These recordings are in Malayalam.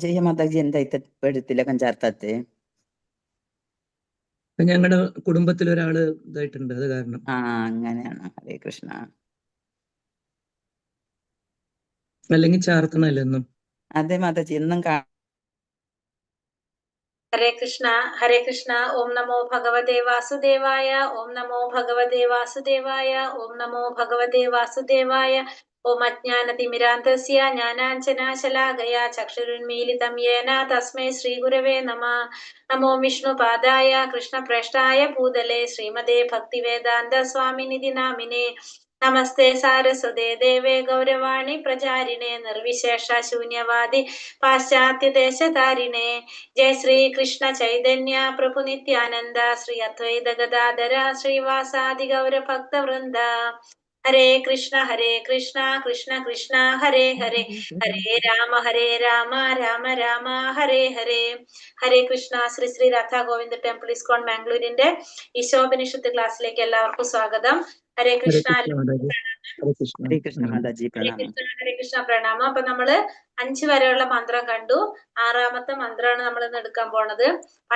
ಜಯ ಮಾತಾಜಿ എന്തായിട്ട് തിലകം ചാർത്താത്തെ? ഞങ്ങളുടെ കുടുംബത്തിൽ ഒരാള് ഇതായിട്ടുണ്ട്, അത് കാരണം. അങ്ങനെയാണ്. ഹരേ കൃഷ്ണ. അല്ലെങ്കിൽ ചാർത്തണല്ലോ എന്നും. അതെ മാതാജി, എന്നും ഹരേ കൃഷ്ണ ഹരേ കൃഷ്ണ. ഓം നമോ ഭഗവതേ വാസുദേവായ. ഓം നമോ ഭഗവതേ വാസുദേവായ. ഓം നമോ ഭഗവതേ വാസുദേവായ. ഓം അജ്ഞാനതിമിരാന്തസ്യ ജ്ഞാനാഞ്ജനാശലാകയാ ചക്ഷുരുന്മീലിതം യേന തസ്മൈ ശ്രീഗുരവേ നമഃ. നമോ വിഷ്ണുപാദായ കൃഷ്ണപ്രേഷ്ഠായ ഭൂതലേ ശ്രീമതേ ഭക്തിവേദാന്ത സ്വാമിനിധി നാമിനേ. നമസ്തേ സാരസ്വതേ ദേവേ ഗൗരവാണി പ്രചാരിണേ നിർവിശേഷ ശൂന്യവാദി പാശ്ചാത്യദേശധാരിണേ. ജയ ശ്രീ കൃഷ്ണ ചൈതന്യ പ്രഭു നിത്യാനന്ദ ശ്രീ അദ്വൈത ഗദാധര ശ്രീവാസാദി ഗൗര ഭക്തവൃന്ദ. ഹരേ കൃഷ്ണ കൃഷ്ണ കൃഷ്ണ ഹരേ ഹരേ, ഹരേ രാമ രാമ രാമ ഹരേ ഹരേ. ഹരേ കൃഷ്ണ. ശ്രീ ശ്രീ രാധാ ഗോവിന്ദ ടെമ്പിൾ ഇസ്കോൺ മാംഗ്ലൂരിന്റെ ഈശോപനിഷത്ത് ക്ലാസ്സിലേക്ക് എല്ലാവർക്കും സ്വാഗതം. ഹരേ കൃഷ്ണ. ഹരേ കൃഷ്ണ മാതാജി, പ്രണാമം. ഹരേ കൃഷ്ണ, പ്രണാമം. അപ്പൊ നമ്മള് 5 വരെയുള്ള മന്ത്രം കണ്ടു. 6ാമത്തെ മന്ത്രമാണ് നമ്മൾ ഇന്ന് എടുക്കാൻ പോണത്.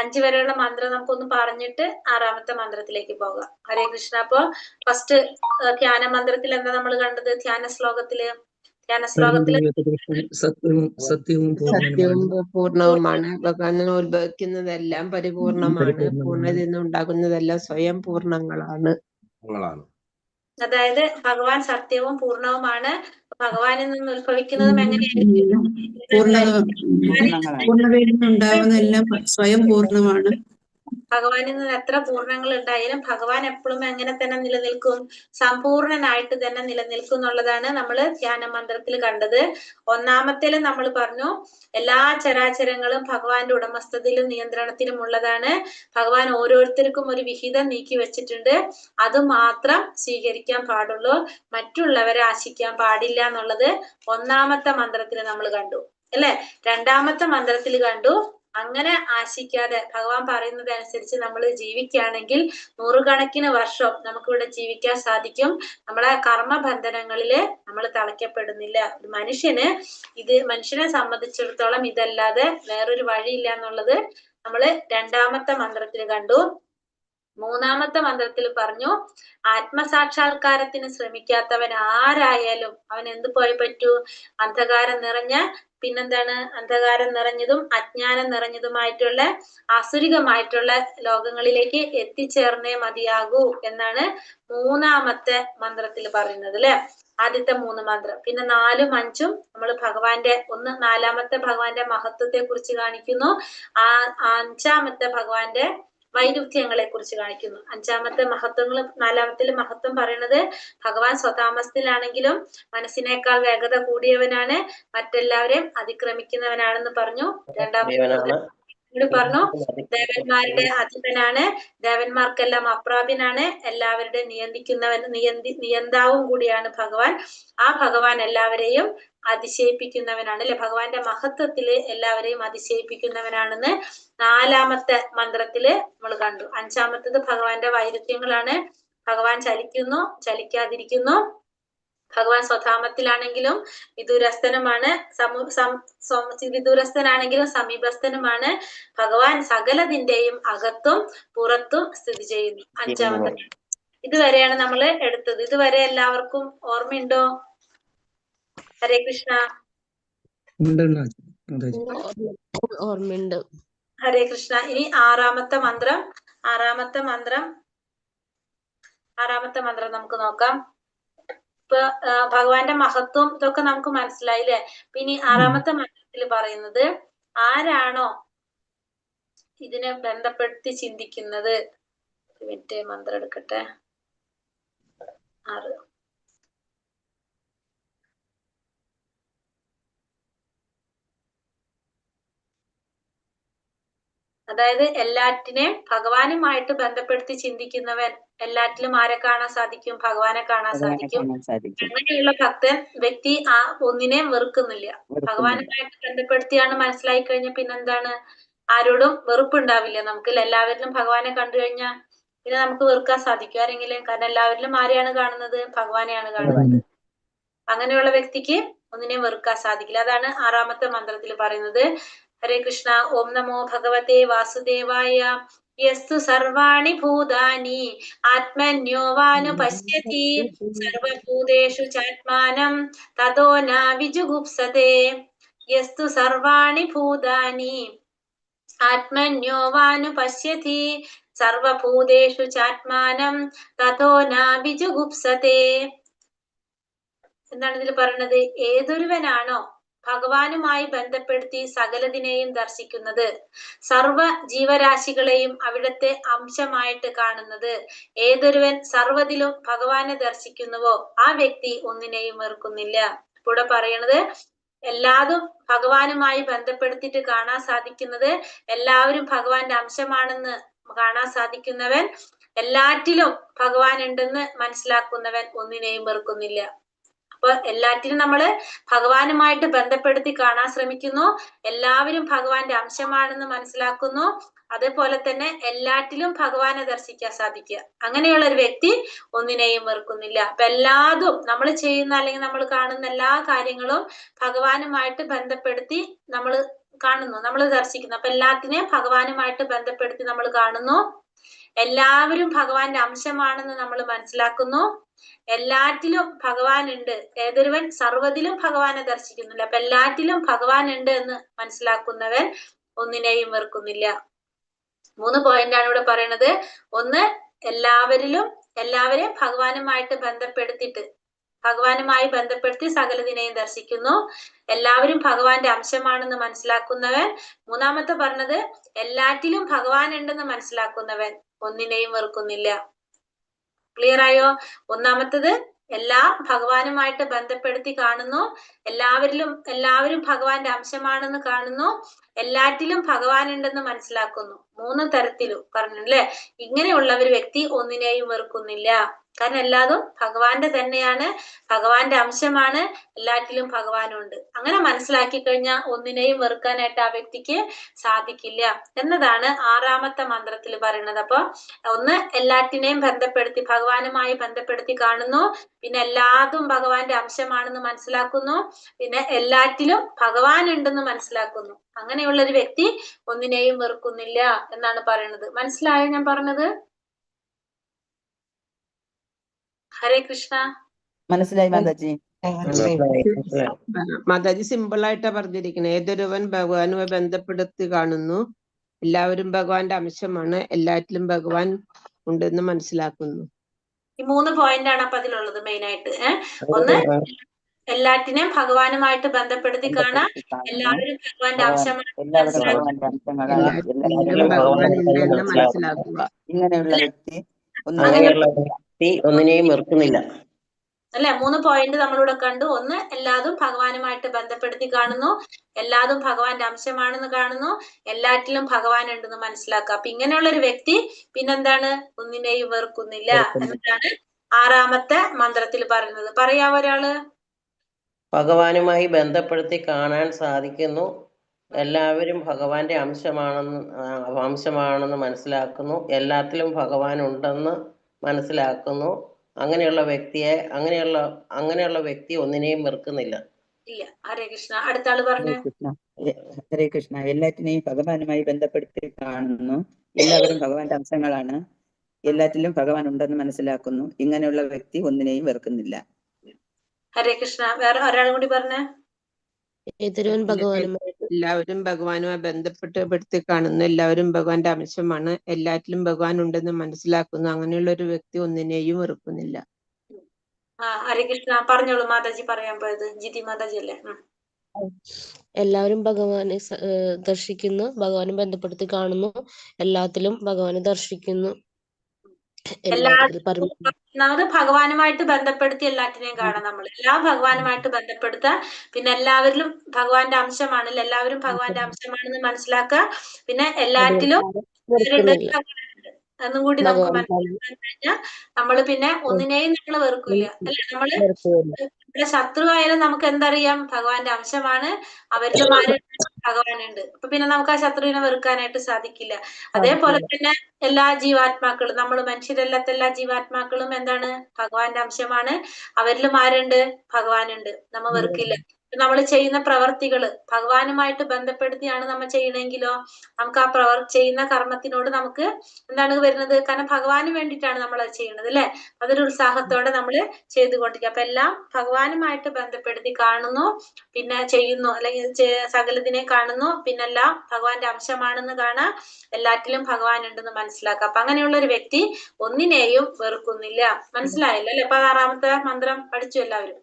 5 വരെയുള്ള മന്ത്രം നമുക്കൊന്ന് പറഞ്ഞിട്ട് 6ാമത്തെ മന്ത്രത്തിലേക്ക് പോകാം. ഹരേ കൃഷ്ണ. അപ്പൊ ഫസ്റ്റ് ധ്യാന മന്ത്രത്തിൽ എന്താ നമ്മൾ കണ്ടത്? ധ്യാന ശ്ലോകത്തില് സത്യവും പൂർണ്ണവുമാണ്. ഭഗവാനെ ഉത്ഭവിക്കുന്നതെല്ലാം പരിപൂർണമാണ്. പൂർണ്ണതയിൽ നിന്നുണ്ടാകുന്നതെല്ലാം സ്വയം പൂർണ്ണങ്ങളാണ്. അതായത് ഭഗവാൻ സത്യവും പൂർണ്ണവുമാണ്. ഭഗവാനിൽ നിന്ന് ഉത്ഭവിക്കുന്നതും എങ്ങനെയായിരിക്കും? പൂർണ്ണതയിൽ നിന്നുണ്ടാകുന്നതെല്ലാം സ്വയം പൂർണ്ണമാണ്. ഭഗവാനിൽ നിന്ന് എത്ര പൂർണ്ണങ്ങൾ ഉണ്ടായാലും ഭഗവാൻ എപ്പോഴും എങ്ങനെ തന്നെ നിലനിൽക്കും? സമ്പൂർണനായിട്ട് തന്നെ നിലനിൽക്കും എന്നുള്ളതാണ് നമ്മൾ ധ്യാന മന്ത്രത്തിൽ കണ്ടത്. 1ാമത്തേല് നമ്മൾ പറഞ്ഞു എല്ലാ ചരാചരങ്ങളും ഭഗവാന്റെ ഉടമസ്ഥതയിലും നിയന്ത്രണത്തിലും ഉള്ളതാണ്. ഭഗവാൻ ഓരോരുത്തർക്കും ഒരു വിഹിതം നീക്കി വെച്ചിട്ടുണ്ട്. അത് മാത്രം സ്വീകരിക്കാൻ പാടുള്ളൂ, മറ്റുള്ളവരെ ആശിക്കാൻ പാടില്ല എന്നുള്ളത് 1ാമത്തെ മന്ത്രത്തിൽ നമ്മൾ കണ്ടു അല്ലെ. 2ാമത്തെ മന്ത്രത്തിൽ കണ്ടു അങ്ങനെ ആശിക്കാതെ ഭഗവാൻ പറയുന്നത് അനുസരിച്ച് നമ്മൾ ജീവിക്കുകയാണെങ്കിൽ 100 കണക്കിന് വർഷം നമുക്കിവിടെ ജീവിക്കാൻ സാധിക്കും. നമ്മളെ കർമ്മബന്ധനങ്ങളില് നമ്മൾ തളയ്ക്കപ്പെടുന്നില്ല. ഒരു മനുഷ്യനെ സംബന്ധിച്ചിടത്തോളം ഇതല്ലാതെ വേറൊരു വഴിയില്ല എന്നുള്ളത് നമ്മൾ 2ാമത്തെ മന്ത്രത്തിൽ കണ്ടു. 3ാമത്തെ മന്ത്രത്തിൽ പറഞ്ഞു ആത്മസാക്ഷാത്കാരത്തിന് ശ്രമിക്കാത്തവൻ ആരായാലും അവൻ എന്ത് പോയി പറ്റൂ? അന്ധകാരം നിറഞ്ഞ അന്ധകാരം നിറഞ്ഞതും അജ്ഞാനം നിറഞ്ഞതുമായിട്ടുള്ള ആസുരികമായിട്ടുള്ള ലോകങ്ങളിലേക്ക് എത്തിച്ചേർന്നേ മതിയാകൂ എന്നാണ് 3ാമത്തെ മന്ത്രത്തിൽ പറയുന്നത് അല്ലെ. ആദ്യത്തെ 3 മന്ത്രം. പിന്നെ 4ഉം 5ഉം നമ്മൾ ഭഗവാന്റെ 4ാമത്തെ ഭഗവാന്റെ മഹത്വത്തെ കുറിച്ച് കാണിക്കുന്നു. 5ാമത്തെ ഭഗവാന്റെ വൈരുദ്ധ്യങ്ങളെ കുറിച്ച് കാണിക്കുന്നു. 5ാമത്തെ മഹത്വങ്ങൾ 4ാമത്തിൽ മഹത്വം പറയുന്നത് ഭഗവാൻ സ്വതാമസത്തിലാണെങ്കിലും മനസ്സിനേക്കാൾ വേഗത കൂടിയവനാണ്, മറ്റെല്ലാവരെയും അതിക്രമിക്കുന്നവനാണെന്ന് പറഞ്ഞു. 2ാമത്തെ പറഞ്ഞു ദേവന്മാരുടെ അധിപനാണ്, ദേവന്മാർക്കെല്ലാം അപ്രാപ്യനാണ്, എല്ലാവരുടെയും നിയന്താവും കൂടിയാണ് ഭഗവാൻ. ആ ഭഗവാൻ എല്ലാവരെയും അതിശയിപ്പിക്കുന്നവനാണ് അല്ലെ. ഭഗവാന്റെ മഹത്വത്തില് എല്ലാവരെയും അതിശയിപ്പിക്കുന്നവനാണെന്ന് 4ാമത്തെ മന്ത്രത്തില് നമ്മൾ കണ്ടു. 5ാമത്തത് ഭഗവാന്റെ വൈരുദ്ധ്യങ്ങളാണ്. ഭഗവാൻ ചലിക്കുന്നു, ചലിക്കാതിരിക്കുന്നു. ഭഗവാൻ സ്വധാമത്തിലാണെങ്കിലും വിദൂരസ്ഥനുമാണ്, വിദൂരസ്ഥനാണെങ്കിലും സമീപസ്ഥനുമാണ്. ഭഗവാൻ സകലതിന്റെയും അകത്തും പുറത്തും സ്ഥിതി ചെയ്യുന്നു. 5ാമത്തെ. ഇതുവരെയാണ് നമ്മൾ എടുത്തത്. ഇതുവരെ എല്ലാവർക്കും ഓർമ്മയുണ്ടോ? ഹരേ കൃഷ്ണ. ഓർമ്മയുണ്ട്. ഹരേ കൃഷ്ണ. ഇനി 6ാമത്തെ മന്ത്രം. 6ാമത്തെ മന്ത്രം നമുക്ക് നോക്കാം. ഇപ്പൊ ഭഗവാന്റെ മഹത്വം ഇതൊക്കെ നമുക്ക് മനസ്സിലായില്ലേ. പിന്നെ 6ാമത്തെ മന്ത്രത്തിൽ പറയുന്നത് ആരാണോ ഇതിനെ ബന്ധപ്പെടുത്തി ചിന്തിക്കുന്നത്. ഒരു മിനിറ്റ്, മന്ത്രം എടുക്കട്ടെ. 6. അതായത് എല്ലാറ്റിനെയും ഭഗവാനുമായിട്ട് ബന്ധപ്പെടുത്തി ചിന്തിക്കുന്നവൻ എല്ലാറ്റിലും ആരെ കാണാൻ സാധിക്കും? ഭഗവാനെ കാണാൻ സാധിക്കും. അങ്ങനെയുള്ള വ്യക്തി ആ ഒന്നിനെയും വെറുക്കുന്നില്ല. ഭഗവാനുമായിട്ട് ബന്ധപ്പെടുത്തിയാണ് മനസ്സിലായി കഴിഞ്ഞാൽ പിന്നെന്താണ്? ആരോടും വെറുപ്പുണ്ടാവില്ല നമുക്ക്. എല്ലാവരിലും ഭഗവാനെ കണ്ടു കഴിഞ്ഞാൽ പിന്നെ നമുക്ക് വെറുക്കാൻ സാധിക്കും ആരെങ്കിലും? കാരണം എല്ലാവരിലും ആരെയാണ് കാണുന്നത്? ഭഗവാനെയാണ് കാണുന്നത്. അങ്ങനെയുള്ള വ്യക്തിക്ക് ഒന്നിനെയും വെറുക്കാൻ സാധിക്കില്ല. അതാണ് 6ാമത്തെ മന്ത്രത്തിൽ പറയുന്നത്. ഹരേ കൃഷ്ണ. ഓം നമോ ഭഗവതേ വാസുദേവായ. യസ്തു സർവാണി ഭൂതാനി ആത്മന്യോവാനുപശ്യതി സർവഭൂതേഷു ചാത്മാനം തതോ ന വിജുഗുപ്സതേ. യസ്തു സർവാണി ഭൂതാനി ആത്മന്യോവാനുപശ്യതി സർവഭൂതേഷു ചാത്മാനം തതോ ന വിജുഗുപ്സതേ. എന്താണ് ഇതിൽ പറയുന്നത്? ഏതൊരുവനാണോ ഭഗവാനുമായി ബന്ധപ്പെടുത്തി സകലതിനെയും ദർശിക്കുന്നത്, സർവ ജീവരാശികളെയും അവിടുത്തെ അംശമായിട്ട് കാണുന്നത്, ഏതൊരുവൻ സർവ്വതിലും ഭഗവാനെ ദർശിക്കുന്നുവോ ആ വ്യക്തി ഒന്നിനെയും വെറുക്കുന്നില്ല. ഇവിടെ പറയണത് എല്ലാതും ഭഗവാനുമായി ബന്ധപ്പെടുത്തിയിട്ട് കാണാൻ സാധിക്കുന്നത്, എല്ലാവരും ഭഗവാന്റെ അംശമാണെന്ന് കാണാൻ സാധിക്കുന്നവൻ, എല്ലാറ്റിലും ഭഗവാൻ ഉണ്ടെന്ന് മനസ്സിലാക്കുന്നവൻ ഒന്നിനെയും വെറുക്കുന്നില്ല. അപ്പൊ എല്ലാറ്റിനും നമ്മള് ഭഗവാനുമായിട്ട് ബന്ധപ്പെടുത്തി കാണാൻ ശ്രമിക്കുന്നു, എല്ലാവരും ഭഗവാന്റെ അംശമാണെന്ന് മനസ്സിലാക്കുന്നു, അതേപോലെ തന്നെ എല്ലാറ്റിലും ഭഗവാനെ ദർശിക്കാൻ സാധിക്കുക. അങ്ങനെയുള്ള ഒരു വ്യക്തി ഒന്നിനെയും വെറുക്കുന്നില്ല. അപ്പൊ എല്ലാതും നമ്മൾ ചെയ്യുന്ന അല്ലെങ്കിൽ നമ്മൾ കാണുന്ന എല്ലാ കാര്യങ്ങളും ഭഗവാനുമായിട്ട് ബന്ധപ്പെടുത്തി നമ്മൾ കാണുന്നു, നമ്മൾ ദർശിക്കുന്നു. അപ്പൊ എല്ലാത്തിനെയും ഭഗവാനുമായിട്ട് ബന്ധപ്പെടുത്തി നമ്മൾ കാണുന്നു, എല്ലാവരും ഭഗവാന്റെ അംശമാണെന്ന് നമ്മൾ മനസ്സിലാക്കുന്നു, എല്ലാറ്റിലും ഭഗവാൻ ഉണ്ട്, ഏതൊരുവൻ സർവ്വതിലും ഭഗവാനെ ദർശിക്കുന്നില്ല. അപ്പൊ എല്ലാറ്റിലും ഭഗവാൻ ഉണ്ട് എന്ന് മനസ്സിലാക്കുന്നവൻ ഒന്നിനെയും വെറുക്കുന്നില്ല. 3 പോയിന്റാണ് ഇവിടെ പറയുന്നത്. ഒന്ന്, എല്ലാവരെയും ഭഗവാനുമായിട്ട് ബന്ധപ്പെടുത്തിയിട്ട് ഭഗവാനുമായി ബന്ധപ്പെടുത്തി സകലതിനെയും ദർശിക്കുന്നു, എല്ലാവരും ഭഗവാന്റെ അംശമാണെന്ന് മനസ്സിലാക്കുന്നവൻ. 3ാമത്തെ പറഞ്ഞത് എല്ലാറ്റിലും ഭഗവാൻ ഉണ്ടെന്ന് മനസ്സിലാക്കുന്നവൻ ഒന്നിനെയും വെറുക്കുന്നില്ല. ക്ലിയർ ആയോ? ഒന്നാമത്തത് എല്ലാം ഭഗവാനുമായിട്ട് ബന്ധപ്പെടുത്തി കാണുന്നു, എല്ലാവരും ഭഗവാന്റെ അംശമാണെന്ന് കാണുന്നു, എല്ലാറ്റിലും ഭഗവാൻ ഉണ്ടെന്ന് മനസ്സിലാക്കുന്നു. 3 തരത്തിലും പറഞ്ഞു അല്ലെ. ഇങ്ങനെയുള്ള ഒരു വ്യക്തി ഒന്നിനെയും വെറുക്കുന്നില്ല. കാരണം എല്ലാതും ഭഗവാന്റെ തന്നെയാണ്, ഭഗവാന്റെ അംശമാണ്, എല്ലാറ്റിലും ഭഗവാനുണ്ട്. അങ്ങനെ മനസ്സിലാക്കി കഴിഞ്ഞാൽ ഒന്നിനെയും വെറുക്കാനായിട്ട് ആ വ്യക്തിക്ക് സാധിക്കില്ല എന്നതാണ് 6ാമത്തെ മന്ത്രത്തിൽ പറയുന്നത്. അപ്പൊ ഒന്ന്, എല്ലാറ്റിനെയും ബന്ധപ്പെടുത്തി ഭഗവാനുമായി ബന്ധപ്പെടുത്തി കാണുന്നു, പിന്നെ എല്ലാതും ഭഗവാന്റെ അംശമാണെന്ന് മനസ്സിലാക്കുന്നു, പിന്നെ എല്ലാറ്റിലും ഭഗവാൻ ഉണ്ടെന്ന് മനസ്സിലാക്കുന്നു. അങ്ങനെയുള്ള ഒരു വ്യക്തി ഒന്നിനെയും വെറുക്കുന്നില്ല എന്നാണ് പറയുന്നത്. മനസ്സിലായോ ഞാൻ പറഞ്ഞത്? ഹരേ കൃഷ്ണ. മനസ്സിലായി മാതാജി. മാതാജി സിമ്പിൾ ആയിട്ടാ പറഞ്ഞിരിക്കുന്നത്. ഏതൊരുവൻ ഭഗവാനുമായി ബന്ധപ്പെടുത്തി കാണുന്നു, എല്ലാവരും ഭഗവാന്റെ അംശമാണ്, എല്ലാറ്റിലും ഭഗവാൻ ഉണ്ടെന്ന് മനസ്സിലാക്കുന്നു. ഈ 3 പോയിന്റാണ് അപ്പൊ അതിലുള്ളത് മെയിൻ ആയിട്ട്. ഒന്ന്, എല്ലാറ്റിനെയും ഭഗവാനുമായിട്ട് ബന്ധപ്പെടുത്തി കാണാം, എല്ലാവരും ഭഗവാന്റെ അംശമാണ് മനസ്സിലാക്കുക. ഇങ്ങനെയുള്ള വ്യക്തി ഒന്നിനെയും വെറുക്കുന്നില്ല അല്ലെ. 3 പോയിന്റ് നമ്മളിവിടെ കണ്ടു. ഒന്ന്, എല്ലാതും ഭഗവാനുമായിട്ട് ബന്ധപ്പെടുത്തി കാണുന്നു, എല്ലാതും ഭഗവാന്റെ അംശമാണെന്ന് കാണുന്നു, എല്ലാറ്റിലും ഭഗവാൻ ഉണ്ടെന്ന് മനസ്സിലാക്കുക. അപ്പൊ ഇങ്ങനെയുള്ള ഒരു വ്യക്തി പിന്നെന്താണ്? ഒന്നിനെയും വെറുക്കുന്നില്ല എന്നതാണ് 6ാമത്തെ മന്ത്രത്തിൽ പറയുന്നത്. പറയാവോ ഒരാള്? ഭഗവാനുമായി ബന്ധപ്പെടുത്തി കാണാൻ സാധിക്കുന്നു, എല്ലാവരും ഭഗവാന്റെ അംശമാണെന്ന് മനസ്സിലാക്കുന്നു, എല്ലാത്തിലും ഭഗവാൻ ഉണ്ടെന്ന് മനസ്സിലാക്കുന്നു. അങ്ങനെയുള്ള വ്യക്തി ഒന്നിനെയും വെറുക്കുന്നില്ല. ഇല്ല. ഹരേ കൃഷ്ണ. അടുത്ത ആള് പറഞ്ഞു. ഹരേ കൃഷ്ണ. എല്ലാറ്റിനെയും ഭഗവാനുമായി ബന്ധപ്പെടുത്തി കാണുന്നു, എല്ലാവരും ഭഗവാന്റെ അംശങ്ങളാണ്, എല്ലാറ്റിലും ഭഗവാൻ ഉണ്ടെന്ന് മനസ്സിലാക്കുന്നു. ഇങ്ങനെയുള്ള വ്യക്തി ഒന്നിനെയും വെറുക്കുന്നില്ല. ഹരേ കൃഷ്ണ. വേറെ ഒരാളും കൂടി പറഞ്ഞേ. എല്ലാവരും ഭഗവാനുമായി ബന്ധപ്പെടുത്തി കാണുന്നു, എല്ലാവരും ഭഗവാന്റെ അംശമാണ്, എല്ലാറ്റിലും ഭഗവാൻ ഉണ്ടെന്ന് മനസ്സിലാക്കുന്നു. അങ്ങനെയുള്ള ഒരു വ്യക്തി ഒന്നിനെയും വെറുക്കുന്നില്ല. ഹരേ കൃഷ്ണ. പറഞ്ഞോളൂ മാതാജി. പറയാൻ പോയത് ജിതി മാതാജി അല്ലേ? എല്ലാവരും ഭഗവാനെ ദർശിക്കുന്നു, ഭഗവാനെ ബന്ധപ്പെടുത്തി കാണുന്നു, എല്ലാത്തിലും ഭഗവാനെ ദർശിക്കുന്നു. ഒന്നാമത് ഭഗവാനുമായിട്ട് ബന്ധപ്പെടുത്തി എല്ലാറ്റിനെയും കാണാം. നമ്മൾ എല്ലാം ഭഗവാനുമായിട്ട് ബന്ധപ്പെടുത്തുക, പിന്നെ എല്ലാവരിലും ഭഗവാന്റെ അംശമാണല്ലോ, എല്ലാവരും ഭഗവാന്റെ അംശമാണെന്ന് മനസ്സിലാക്കുക, പിന്നെ എല്ലാറ്റിലും എന്നും കൂടി നമുക്ക് മനസ്സിലാക്കാൻ കഴിഞ്ഞാൽ നമ്മള് പിന്നെ ഒന്നിനെയും നമ്മൾ വെറുക്കില്ല അല്ലെ. നമ്മള് ഇവിടെ ശത്രുവായാലും നമുക്ക് എന്തറിയാം? ഭഗവാന്റെ അംശമാണ്, അവരിലും ഭഗവാനുണ്ട്. അപ്പൊ പിന്നെ നമുക്ക് ആ ശത്രുവിനെ വെറുക്കാനായിട്ട് സാധിക്കില്ല. അതേപോലെ തന്നെ എല്ലാ ജീവാത്മാക്കളും, നമ്മൾ മനുഷ്യരല്ലാത്ത എല്ലാ ജീവാത്മാക്കളും എന്താണ്? ഭഗവാന്റെ അംശമാണ്, അവരിലും ആരുണ്ട്? ഭഗവാനുണ്ട്. നമ്മ വെറുക്കില്ല. നമ്മൾ ചെയ്യുന്ന പ്രവർത്തികള് ഭഗവാനുമായിട്ട് ബന്ധപ്പെടുത്തിയാണ് നമ്മൾ ചെയ്യണമെങ്കിലോ നമുക്ക് ആ ചെയ്യുന്ന കർമ്മത്തിനോട് നമുക്ക് എന്താണ് വരുന്നത്? കാരണം ഭഗവാന് വേണ്ടിയിട്ടാണ് നമ്മൾ അത് ചെയ്യുന്നത് അല്ലെ? അതൊരു ഉത്സാഹത്തോടെ നമ്മൾ ചെയ്തുകൊണ്ടിരിക്കുക. അപ്പൊ എല്ലാം ഭഗവാനുമായിട്ട് ബന്ധപ്പെടുത്തി കാണുന്നു, പിന്നെ ചെയ്യുന്നു, അല്ലെങ്കിൽ സകലതിനെ കാണുന്നു, പിന്നെല്ലാം ഭഗവാന്റെ അംശമാണെന്ന് കാണാം, എല്ലാറ്റിലും ഭഗവാൻ ഉണ്ടെന്ന് മനസ്സിലാക്കുക. അപ്പൊ അങ്ങനെയുള്ള ഒരു വ്യക്തി ഒന്നിനെയും വെറുക്കുന്നില്ല. മനസ്സിലായല്ലോ അല്ലെ? 16ാമത്തെ മന്ത്രം പഠിച്ചു എല്ലാവരും.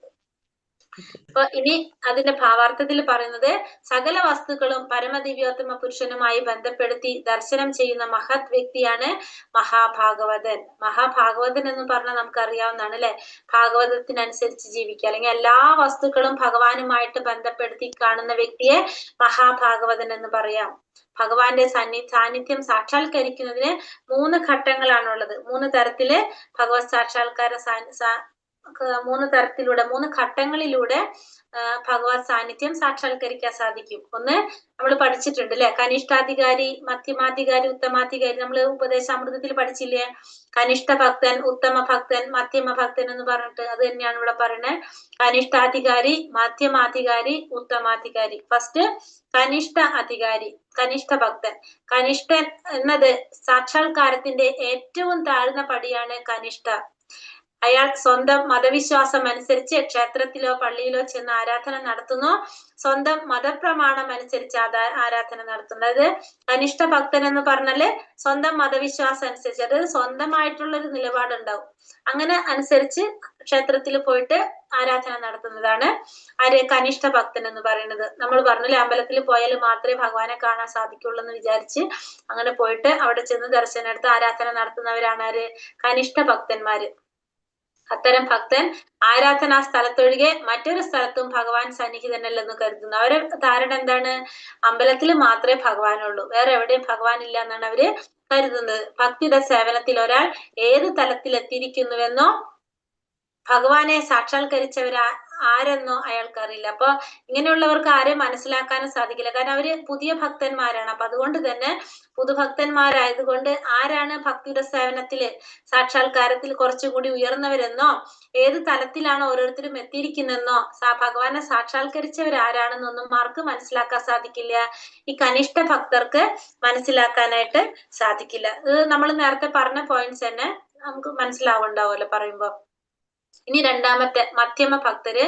അപ്പൊ ഇനി അതിന്റെ ഭാവാർത്ഥത്തിൽ പറയുന്നത് സകല വസ്തുക്കളും പരമദിവ്യോത്തമ പുരുഷനുമായി ബന്ധപ്പെടുത്തി ദർശനം ചെയ്യുന്ന മഹത് വ്യക്തിയാണ് മഹാഭാഗവതൻ. മഹാഭാഗവതൻ എന്ന് പറഞ്ഞാൽ നമുക്ക് അറിയാവുന്നതാണ് അല്ലെ? ഭാഗവതത്തിനനുസരിച്ച് ജീവിക്കുക, അല്ലെങ്കിൽ എല്ലാ വസ്തുക്കളും ഭഗവാനുമായിട്ട് ബന്ധപ്പെടുത്തി കാണുന്ന വ്യക്തിയെ മഹാഭാഗവതൻ എന്ന് പറയാം. ഭഗവാന്റെ സാന്നിധ്യം സാക്ഷാത്കരിക്കുന്നതിന് 3 ഘട്ടങ്ങളാണുള്ളത്. 3 തരത്തില് ഭഗവത് സാക്ഷാത്കാര 3 തരത്തിലൂടെ 3 ഘട്ടങ്ങളിലൂടെ ഭഗവത് സാന്നിധ്യം സാക്ഷാത്കരിക്കാൻ സാധിക്കും. ഒന്ന് നമ്മൾ പഠിച്ചിട്ടുണ്ട് അല്ലെ? കനിഷ്ഠാധികാരി, മധ്യമാധികാരി, ഉത്തമാധികാരി. നമ്മൾ ഉപദേശാമൃതത്തിൽ പഠിച്ചില്ലേ? കനിഷ്ഠ ഭക്തൻ, ഉത്തമ ഭക്തൻ, മധ്യമ ഭക്തൻ എന്ന് പറഞ്ഞിട്ട് അത് തന്നെയാണ് ഇവിടെ പറയുന്നത്. കനിഷ്ഠാധികാരി, മധ്യമാധികാരി, ഉത്തമാധികാരി. ഫസ്റ്റ് കനിഷ്ഠ അധികാരി, കനിഷ്ഠ ഭക്തൻ. കനിഷ്ഠൻ എന്നത് സാക്ഷാത്കാരത്തിന്റെ ഏറ്റവും താഴ്ന്ന പടിയാണ് കനിഷ്ഠ. അയാൾ സ്വന്തം മതവിശ്വാസം അനുസരിച്ച് ക്ഷേത്രത്തിലോ പള്ളിയിലോ ചെന്ന് ആരാധന നടത്തുന്നു, സ്വന്തം മതപ്രമാണം അനുസരിച്ച് ആരാധന നടത്തുന്നു. അതായത് കനിഷ്ഠ ഭക്തൻ എന്ന് പറഞ്ഞാല് സ്വന്തം മതവിശ്വാസം അനുസരിച്ച്, അതായത് സ്വന്തമായിട്ടുള്ള ഒരു നിലപാടുണ്ടാവും, അങ്ങനെ അനുസരിച്ച് ക്ഷേത്രത്തിൽ പോയിട്ട് ആരാധന നടത്തുന്നതാണ് ആര്? കനിഷ്ഠ ഭക്തൻ എന്ന് പറയുന്നത്. നമ്മൾ പറഞ്ഞില്ലേ, അമ്പലത്തിൽ പോയാൽ മാത്രമേ ഭഗവാനെ കാണാൻ സാധിക്കുള്ളൂ എന്ന് വിചാരിച്ച് അങ്ങനെ പോയിട്ട് അവിടെ ചെന്ന് ദർശനം എടുത്ത് ആരാധന നടത്തുന്നവരാണ് ആര്? കനിഷ്ഠ ഭക്തന്മാര്. അത്തരം ഭക്തൻ ആരാധനാ സ്ഥലത്തൊഴികെ മറ്റൊരു സ്ഥലത്തും ഭഗവാൻ സന്നിഹിതനല്ലെന്ന് കരുതുന്നു. അവരെ ധാരണ എന്താണ്? അമ്പലത്തിൽ മാത്രമേ ഭഗവാനുള്ളൂ, വേറെ എവിടെയും ഭഗവാൻ ഇല്ല എന്നാണ് അവര് കരുതുന്നത്. ഭക്തിയുടെ സേവനത്തിൽ ഒരാൾ ഏത് തലത്തിൽ എത്തിയിരിക്കുന്നുവെന്നോ ഭഗവാനെ സാക്ഷാത്കരിച്ചവരാ ആരെന്നോ അയാൾക്കറിയില്ല. അപ്പൊ ഇങ്ങനെയുള്ളവർക്ക് ആരെയും മനസ്സിലാക്കാനും സാധിക്കില്ല, കാരണം അവര് പുതിയ ഭക്തന്മാരാണ്. അപ്പൊ അതുകൊണ്ട് തന്നെ പുതുഭക്തന്മാരായതുകൊണ്ട് ആരാണ് ഭക്തിയുടെ സേവനത്തില് സാക്ഷാത്കാരത്തിൽ കുറച്ചുകൂടി ഉയർന്നവരെന്നോ ഏത് തലത്തിലാണ് ഓരോരുത്തരും എത്തിയിരിക്കുന്നെന്നോ ഭഗവാനെ സാക്ഷാത്കരിച്ചവരാരാണെന്നൊന്നും ആർക്ക് മനസ്സിലാക്കാൻ സാധിക്കില്ല? ഈ കനിഷ്ഠ ഭക്തർക്ക് മനസ്സിലാക്കാനായിട്ട് സാധിക്കില്ല. ഇത് നമ്മൾ നേരത്തെ പറഞ്ഞ പോയിന്റ്സ് തന്നെ നമുക്ക് മനസ്സിലാവുണ്ടാവുമല്ലോ പറയുമ്പോ. ഇനി രണ്ടാമത്തെ മധ്യമ ഭക്തര്,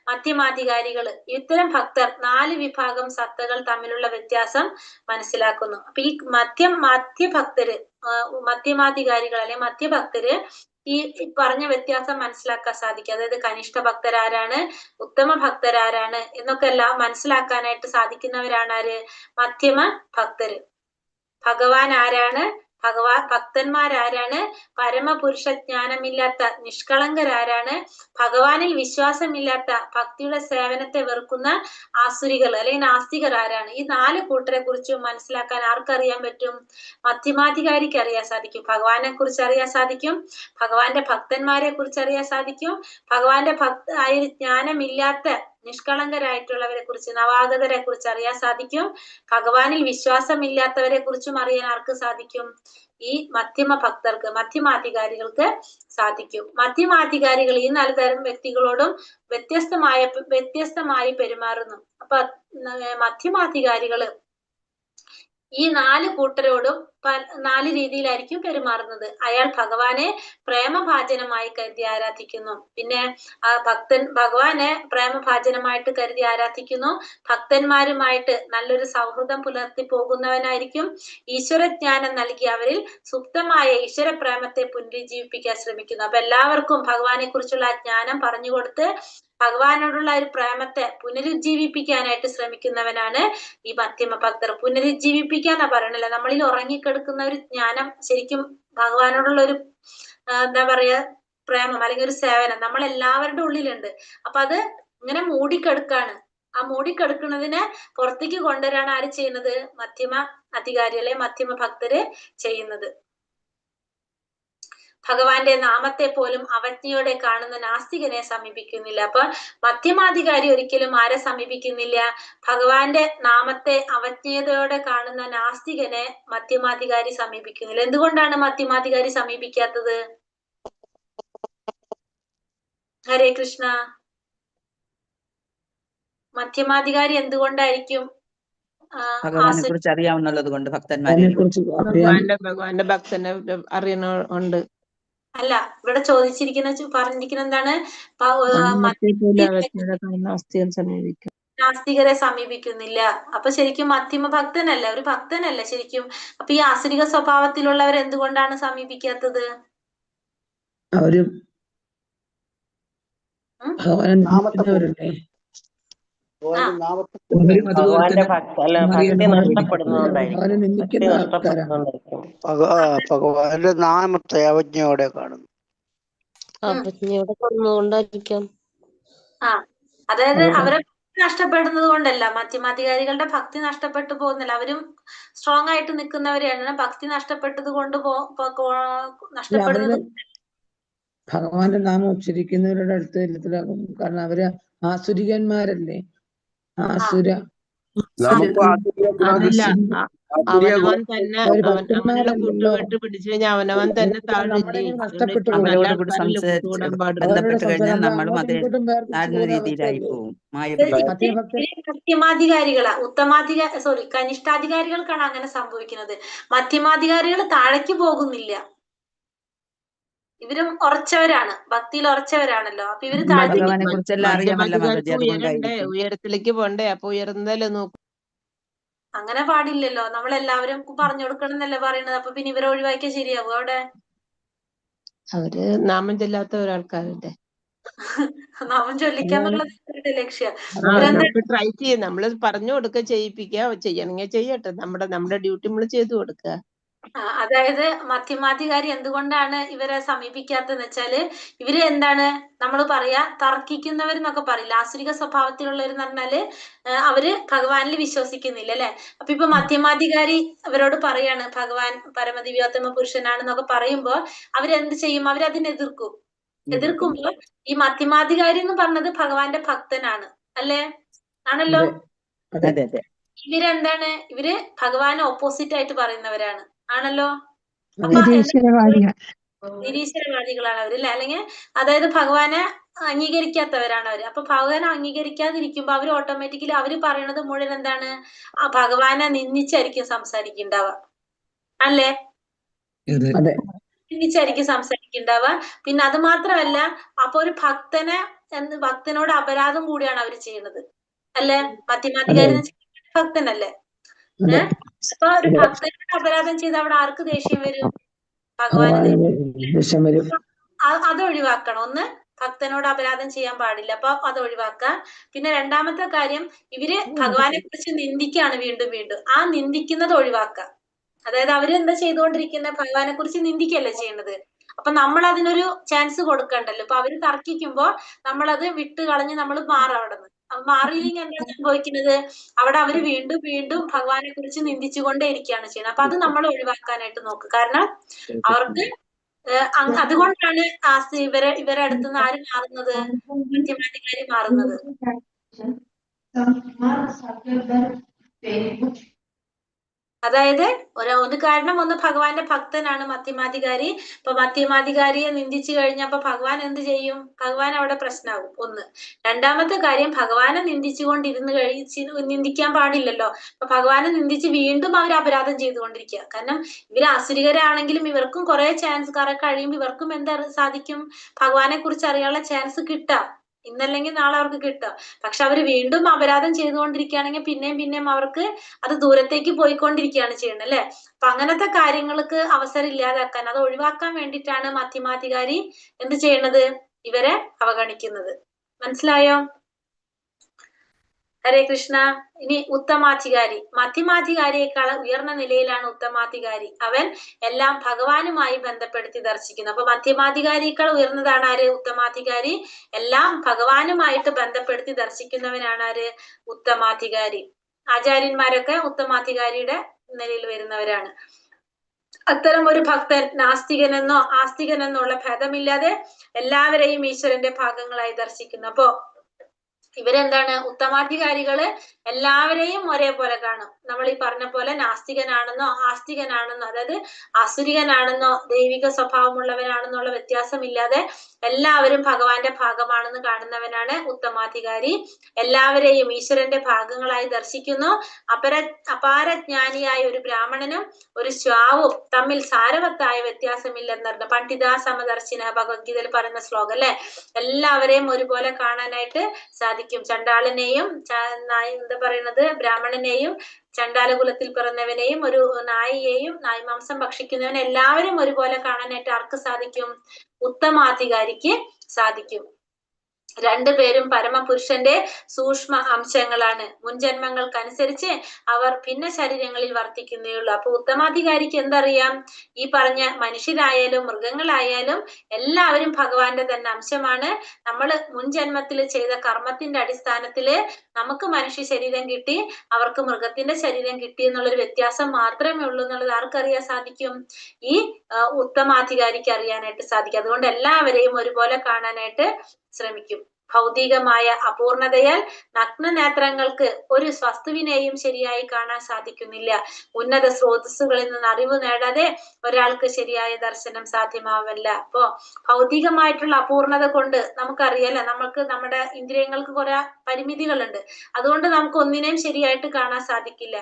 മധ്യമാധികാരികള്. ഇത്തരം ഭക്തർ 4 വിഭാഗം സത്തകൾ തമ്മിലുള്ള വ്യത്യാസം മനസ്സിലാക്കുന്നു. അപ്പൊ ഈ മധ്യഭക്തര്, മധ്യമാധികാരികൾ അല്ലെങ്കിൽ മധ്യഭക്തര് ഈ പറഞ്ഞ വ്യത്യാസം മനസ്സിലാക്കാൻ സാധിക്കും. അതായത് കനിഷ്ഠ ഭക്തരാരാണ്, ഉത്തമ ഭക്തരാരാണ് എന്നൊക്കെ എല്ലാം മനസ്സിലാക്കാനായിട്ട് സാധിക്കുന്നവരാണ് ആര്? മധ്യമ ഭക്തര്. ഭഗവാൻ ആരാണ്, ഭക്തന്മാരാരാണ്, പരമപുരുഷ ജ്ഞാനമില്ലാത്ത നിഷ്കളങ്കരാരാണ്, ഭഗവാനിൽ വിശ്വാസമില്ലാത്ത ഭക്തിയുടെ സേവനത്തെ വെറുക്കുന്ന ആസുരികൾ അല്ലെങ്കിൽ നാസ്തികർ ആരാണ്? ഈ 4 കൂട്ടരെ കുറിച്ചും മനസ്സിലാക്കാൻ ആർക്കറിയാൻ പറ്റും? മധ്യമാധികാരിക്ക് അറിയാൻ സാധിക്കും. ഭഗവാനെ കുറിച്ച് അറിയാൻ സാധിക്കും, ഭഗവാന്റെ ഭക്തന്മാരെ കുറിച്ച് അറിയാൻ സാധിക്കും, ഭഗവാന്റെ ജ്ഞാനമില്ലാത്ത നിഷ്കളങ്കരായിട്ടുള്ളവരെ കുറിച്ച്, നവാഗതരെ കുറിച്ച് അറിയാൻ സാധിക്കും, ഭഗവാനിൽ വിശ്വാസമില്ലാത്തവരെ കുറിച്ചും അറിയാൻ ആർക്ക് സാധിക്കും? ഈ മധ്യമ ഭക്തർക്ക്, മധ്യമാധികാരികൾക്ക് സാധിക്കും. മധ്യമാധികാരികൾ ഈ 4 തരം വ്യക്തികളോടും വ്യത്യസ്തമായി പെരുമാറുന്നു. അപ്പൊ മധ്യമാധികാരികള് ഈ 4 കൂട്ടരോടും 4 രീതിയിലായിരിക്കും പെരുമാറുന്നത്. അയാൾ ഭഗവാനെ പ്രേമഭാജനമായി കരുതി ആരാധിക്കുന്നു. പിന്നെ ഭഗവാനെ പ്രേമഭാജനമായിട്ട് കരുതി ആരാധിക്കുന്നു. ഭക്തന്മാരുമായിട്ട് നല്ലൊരു സൗഹൃദം പുലർത്തി പോകുന്നവനായിരിക്കും. ഈശ്വരജ്ഞാനം നൽകി അവരിൽ സുപ്തമായ ഈശ്വര പ്രേമത്തെ പുനരുജ്ജീവിപ്പിക്കാൻ ശ്രമിക്കുന്നു. അപ്പൊ എല്ലാവർക്കും ഭഗവാനെ കുറിച്ചുള്ള ജ്ഞാനം പറഞ്ഞു കൊടുത്ത് ഭഗവാനോടുള്ള ഒരു പ്രേമത്തെ പുനരുജ്ജീവിപ്പിക്കാനായിട്ട് ശ്രമിക്കുന്നവനാണ് ഈ മധ്യമ ഭക്തർ. പുനരുജ്ജീവിപ്പിക്കാന്നാ പറയണല്ലോ, നമ്മളിൽ ഉറങ്ങിക്കിടക്കുന്ന ഒരു ജ്ഞാനം ശരിക്കും ഭഗവാനോടുള്ള ഒരു എന്താ പറയാ പ്രേമം അല്ലെങ്കിൽ ഒരു സേവനം നമ്മൾ എല്ലാവരുടെ ഉള്ളിലുണ്ട്. അപ്പൊ അത് ഇങ്ങനെ മൂടിക്കെടുക്കാണ്. ആ മൂടിക്കെടുക്കുന്നതിനെ പുറത്തേക്ക് കൊണ്ടുവരാണ് ആര് ചെയ്യുന്നത്? മധ്യമ അധികാരി അല്ലെ മധ്യമ ഭക്തര് ചെയ്യുന്നത്. ഭഗവാന്റെ നാമത്തെ പോലും അവജ്ഞയോടെ കാണുന്ന നാസ്തികനെ സമീപിക്കുന്നില്ല. അപ്പൊ മധ്യമാധികാരി ഒരിക്കലും ആരെ സമീപിക്കുന്നില്ല? ഭഗവാന്റെ നാമത്തെ അവജ്ഞയോടെ കാണുന്ന നാസ്തികനെ മധ്യമാധികാരി സമീപിക്കുന്നില്ല. എന്തുകൊണ്ടാണ് മധ്യമാധികാരി സമീപിക്കാത്തത്? ഹരേ കൃഷ്ണ. മധ്യമാധികാരി എന്തുകൊണ്ടായിരിക്കും ഭഗവാനെ കുറിച്ച് അറിയാവുന്നുള്ളത് കൊണ്ട് ഭക്തന്മാരെ ഭഗവാന്റെ ഭക്തനെ അറിയണുണ്ട്. അല്ല, ഇവിടെ പറഞ്ഞിരിക്കുന്ന എന്താണ്? നാസ്തികരെ സമീപിക്കുന്നില്ല. അപ്പൊ ശരിക്കും മധ്യമ ഭക്തനല്ല, ഒരു ഭക്തനല്ല ശരിക്കും. അപ്പൊ ഈ ആസുരിക സ്വഭാവത്തിലുള്ളവർ എന്തുകൊണ്ടാണ് സമീപിക്കാത്തത്? അവര് ഭഗവാന്റെ ഭക്തി നഷ്ടപ്പെടുന്നതുകൊണ്ടായിരിക്കും. ഭഗവാന്റെ നാമത്തെ അവജ്ഞയോടെ കാണുന്നു. അവജ്ഞയോടെ കാണുന്നതുകൊണ്ടായിരിക്കാം. അതായത് അവരെ നഷ്ടപ്പെടുന്നത് കൊണ്ടല്ല, മധ്യമാധികാരികളുടെ ഭക്തി നഷ്ടപ്പെട്ടു പോകുന്നില്ല. അവരും സ്ട്രോങ് ആയിട്ട് നിൽക്കുന്നവരെയാണ്. ഭക്തി നഷ്ടപ്പെട്ടത് കൊണ്ട് നഷ്ടപ്പെടുന്നത് ഭഗവാന്റെ നാമം ഉച്ചരിക്കുന്നവരുടെ അടുത്ത് ചെല്ലത്തിലാകും. കാരണം അവര് ആസുരികന്മാരല്ലേ, ആസുര. അവനവൻ തന്നെ കൂട്ടുകെട്ട് പിടിച്ചു കഴിഞ്ഞാൽ അവനവൻ തന്നെ താഴ്ന്നില്ലേ. മധ്യമാധികാരികളാ കനിഷ്ഠാധികാരികൾക്കാണ് അങ്ങനെ സംഭവിക്കുന്നത്. മധ്യമാധികാരികൾ താഴേക്ക് പോകുന്നില്ല. ഇവരും ഉറച്ചവരാണ്, ഭക്തിയിൽ ഉറച്ചവരാണല്ലോ. അപ്പൊ ഇവര് ഉയരത്തിലേക്ക് പോണ്ടേ. അപ്പൊ ഉയർന്നല്ലേ നോക്കും. അങ്ങനെ പാടില്ലല്ലോ. നമ്മളെല്ലാവരും പറഞ്ഞു കൊടുക്കണം എന്നല്ലേ പറയുന്നത്. അപ്പൊ പിന്നെ ഇവരെ ഒഴിവാക്കിയാൽ ശരിയാവും? അവിടെ അവര് നാമം ചെല്ലാത്ത ഒരാൾക്കാരുടെ നാമം ചൊല്ലിക്കാന്നുള്ളത് ലക്ഷ്യം. ട്രൈ ചെയ്യും. നമ്മള് പറഞ്ഞു കൊടുക്കുക, ചെയ്യിപ്പിക്കുക. ചെയ്യണമെങ്കിൽ ചെയ്യട്ടെ. നമ്മുടെ ഡ്യൂട്ടി നമ്മൾ ചെയ്തു കൊടുക്കുക. അതായത് മധ്യമാധികാരി എന്തുകൊണ്ടാണ് ഇവരെ സമീപിക്കാത്തതെന്ന് വെച്ചാല്, ഇവര് എന്താണ് നമ്മൾ പറയാ, തർക്കിക്കുന്നവരെന്നൊക്കെ പറയില്ല. ആസുരിക സ്വഭാവത്തിലുള്ളവരെന്ന് പറഞ്ഞാല് അവര് ഭഗവാനിൽ വിശ്വസിക്കുന്നില്ല അല്ലെ. അപ്പൊ ഇപ്പൊ മധ്യമാധികാരി അവരോട് പറയാണ് ഭഗവാൻ പരമദിവ്യോത്തമ പുരുഷനാണെന്നൊക്കെ പറയുമ്പോ അവരെന്ത് ചെയ്യും? അവരതിനെ എതിർക്കുമ്പോ ഈ മധ്യമാധികാരി എന്ന് പറഞ്ഞത് ഭഗവാന്റെ ഭക്തനാണ് അല്ലേ? ആണല്ലോ. ഇവരെന്താണ്? ഇവര് ഭഗവാന് ഓപ്പോസിറ്റ് ആയിട്ട് പറയുന്നവരാണ് ആണല്ലോ. നിരീശ്വരവാദികളാണ് അവര് അല്ലെ. അല്ലെങ്കിൽ അതായത് ഭഗവാനെ അംഗീകരിക്കാത്തവരാണ് അവര്. അപ്പൊ ഭഗവാനെ അംഗീകരിക്കാതിരിക്കുമ്പോ അവര് ഓട്ടോമാറ്റിക്കലി അവര് പറയണത് മുഴുവൻ എന്താണ്? ആ ഭഗവാനെ നിന്ദിച്ചായിരിക്കും സംസാരിക്കുന്നുണ്ടാവുക അല്ലേ? നിന്ദിച്ചായിരിക്കും സംസാരിക്കുന്നുണ്ടാവുക. പിന്നെ അത് മാത്രമല്ല, അപ്പൊ ഒരു ഭക്തനോട് അപരാധം കൂടിയാണ് അവര് ചെയ്യുന്നത് അല്ലെ. മധ്യമാധികാരി ഭക്തനല്ലേ. അപ്പൊ ഒരു ഭക്തനോട് അപരാധം ചെയ്ത് അവിടെ ആർക്ക് ദേഷ്യം വരും? ഭഗവാന് ദേഷ്യം വരും. അത് ഒഴിവാക്കണം. ഒന്ന്, ഭക്തനോട് അപരാധം ചെയ്യാൻ പാടില്ല. അപ്പൊ അത് ഒഴിവാക്കുക. പിന്നെ രണ്ടാമത്തെ കാര്യം, ഇവര് ഭഗവാനെ കുറിച്ച് നിന്ദിക്കുകയാണ് വീണ്ടും വീണ്ടും. ആ നിന്ദിക്കുന്നത് ഒഴിവാക്കുക. അതായത് അവര് എന്താ ചെയ്തുകൊണ്ടിരിക്കുന്നത്? ഭഗവാനെ കുറിച്ച് നിന്ദിക്കല്ലേ ചെയ്യുന്നത്. അപ്പൊ നമ്മൾ അതിനൊരു ചാൻസ് കൊടുക്കണ്ടല്ലോ. ഇപ്പൊ അവര് തർക്കിക്കുമ്പോ നമ്മളത് വിട്ട് കളഞ്ഞ് നമ്മൾ മാറും അവിടെ നിന്ന്. മാറിയില്ലെങ്കിൽ എന്താ സംഭവിക്കുന്നത്? അവിടെ അവര് വീണ്ടും വീണ്ടും ഭഗവാനെ കുറിച്ച് നിന്ദിച്ചുകൊണ്ടേ ഇരിക്കുകയാണ് ചെയ്യുന്നത്. അപ്പൊ അത് നമ്മൾ ഒഴിവാക്കാനായിട്ട് നോക്കുക. കാരണം അവർക്ക് അതുകൊണ്ടാണ് ഇവരെ അടുത്തുനിന്ന് ആര് മാറുന്നത്? മധ്യമാധികാരി മാറുന്നത്. അതായത് ഒരു കാരണം, ഒന്ന് ഭഗവാന്റെ ഭക്തനാണ് മധ്യമാധികാരി. ഇപ്പൊ മധ്യമാധികാരിയെ നിന്ദിച്ചു കഴിഞ്ഞപ്പോ ഭഗവാൻ എന്ത് ചെയ്യും? ഭഗവാൻ അവിടെ പ്രശ്നമാകും. ഒന്ന്. രണ്ടാമത്തെ കാര്യം, ഭഗവാനെ നിന്ദിക്കാൻ പാടില്ലല്ലോ. അപ്പൊ ഭഗവാനെ നിന്ദിച്ച് വീണ്ടും അവർ അപരാധം ചെയ്തുകൊണ്ടിരിക്കുക. കാരണം ഇവർ അസുരികരാണെങ്കിലും ഇവർക്കും കുറെ ചാൻസ് കഴിയുമ്പോൾ ഇവർക്കും എന്താ സാധിക്കും? ഭഗവാനെ കുറിച്ച് അറിയാനുള്ള ചാൻസ് കിട്ടാം. ഇന്നല്ലെങ്കിൽ നാളെ അവർക്ക് കിട്ടും. പക്ഷെ അവർ വീണ്ടും അപരാധം ചെയ്തുകൊണ്ടിരിക്കുകയാണെങ്കിൽ പിന്നെയും അവർക്ക് അത് ദൂരത്തേക്ക് പോയിക്കൊണ്ടിരിക്കുകയാണ് ചെയ്യുന്നത് അല്ലെ. അപ്പൊ അങ്ങനത്തെ കാര്യങ്ങൾക്ക് അവസരം ഇല്ലാതാക്കാൻ, അത് ഒഴിവാക്കാൻ വേണ്ടിയിട്ടാണ് മധ്യമാധികാരി എന്ത് ചെയ്യണത്? ഇവരെ അവഗണിക്കുന്നത്. മനസ്സിലായോ? ഹരേ കൃഷ്ണ. ഇനി ഉത്തമാധികാരി. മധ്യമാധികാരിയേക്കാൾ ഉയർന്ന നിലയിലാണ് ഉത്തമാധികാരി. അവൻ എല്ലാം ഭഗവാനുമായി ബന്ധപ്പെടുത്തി ദർശിക്കുന്നു. അപ്പൊ മധ്യമാധികാരിയേക്കാൾ ഉയർന്നതാണ് ആര്? ഉത്തമാധികാരി. എല്ലാം ഭഗവാനുമായിട്ട് ബന്ധപ്പെടുത്തി ദർശിക്കുന്നവനാണ് ആര്? ഉത്തമാധികാരി. ആചാര്യന്മാരൊക്കെ ഉത്തമാധികാരിയുടെ നിലയിൽ വരുന്നവരാണ്. അത്തരം ഒരു ഭക്തൻ നാസ്തികനെന്നോ ആസ്തികനെന്നോ ഉള്ള ഭേദമില്ലാതെ എല്ലാവരെയും ഈശ്വരന്റെ ഭാഗങ്ങളായി ദർശിക്കുന്നു. അപ്പോ ഇവരെന്താണ്, ഉത്തമാധികാരികള് എല്ലാവരെയും ഒരേപോലെ കാണും. നമ്മൾ ഈ പറഞ്ഞ പോലെ നാസ്തികനാണെന്നോ ആസ്തികനാണെന്നോ, അതായത് ആസുരികനാണെന്നോ ദൈവിക സ്വഭാവമുള്ളവനാണെന്നുള്ള വ്യത്യാസമില്ലാതെ എല്ലാവരും ഭഗവാന്റെ ഭാഗമാണെന്ന് കാണുന്നവനാണ് ഉത്തമാധികാരി. എല്ലാവരെയും ഈശ്വരന്റെ ഭാഗങ്ങളായി ദർശിക്കുന്നു. അപാരജ്ഞാനിയായ ഒരു ബ്രാഹ്മണനും ഒരു ശ്വാവും തമ്മിൽ സാരവത്തായ വ്യത്യാസമില്ലെന്നറിഞ്ഞ പണ്ഡിതാ സമദർശിന ഭഗവത്ഗീതയിൽ പറയുന്ന ശ്ലോകം അല്ലെ. എല്ലാവരെയും ഒരുപോലെ കാണാനായിട്ട് സാധിക്കും. ചണ്ടാളനെയും എന്താ പറയുന്നത്, ബ്രാഹ്മണനെയും ചണ്ടാലകുലത്തിൽ പിറന്നവനെയും ഒരു നായിയെയും നായ് മാംസം ഭക്ഷിക്കുന്നവനെ എല്ലാവരും ഒരുപോലെ കാണാനായിട്ട് ആർക്ക് സാധിക്കും? ഉത്തമാധികാരിക്ക് സാധിക്കും. രണ്ടുപേരും പരമപുരുഷന്റെ സൂക്ഷ്മ അംശങ്ങളാണ്. മുൻജന്മങ്ങൾക്കനുസരിച്ച് അവർ ഭിന്ന ശരീരങ്ങളിൽ വർത്തിക്കുന്നേയുള്ളൂ. അപ്പൊ ഉത്തമാധികാരിക്ക് എന്തറിയാം? ഈ പറഞ്ഞ മനുഷ്യരായാലും മൃഗങ്ങളായാലും എല്ലാവരും ഭഗവാന്റെ തന്നെ അംശമാണ്. നമ്മൾ മുൻജന്മത്തിൽ ചെയ്ത കർമ്മത്തിന്റെ അടിസ്ഥാനത്തില് നമുക്ക് മനുഷ്യ ശരീരം കിട്ടി, അവർക്ക് മൃഗത്തിന്റെ ശരീരം കിട്ടി എന്നുള്ളൊരു വ്യത്യാസം മാത്രമേ ഉള്ളൂ എന്നുള്ളത് ആർക്കറിയാൻ സാധിക്കും? ഈ ഉത്തമാധികാരിക്ക് അറിയാനായിട്ട് സാധിക്കും. അതുകൊണ്ട് എല്ലാവരെയും ഒരുപോലെ കാണാനായിട്ട് ശ്രമിക്കും. ഭൗതികമായ അപൂർണതയാൽ നഗ്നനേത്രങ്ങൾക്ക് ഒരു വസ്തുവിനെയും ശരിയായി കാണാൻ സാധിക്കുന്നില്ല. ഉന്നത സ്രോതസ്സുകളിൽ നിന്ന് അറിവ് നേടാതെ ഒരാൾക്ക് ശരിയായ ദർശനം സാധ്യമാവില്ല. അപ്പോ ഭൗതികമായിട്ടുള്ള അപൂർണത കൊണ്ട് നമുക്കറിയാലോ, നമുക്ക് നമ്മുടെ ഇന്ദ്രിയങ്ങൾക്ക് കുറെ പരിമിതികളുണ്ട്. അതുകൊണ്ട് നമുക്ക് ഒന്നിനെയും ശരിയായിട്ട് കാണാൻ സാധിക്കില്ല.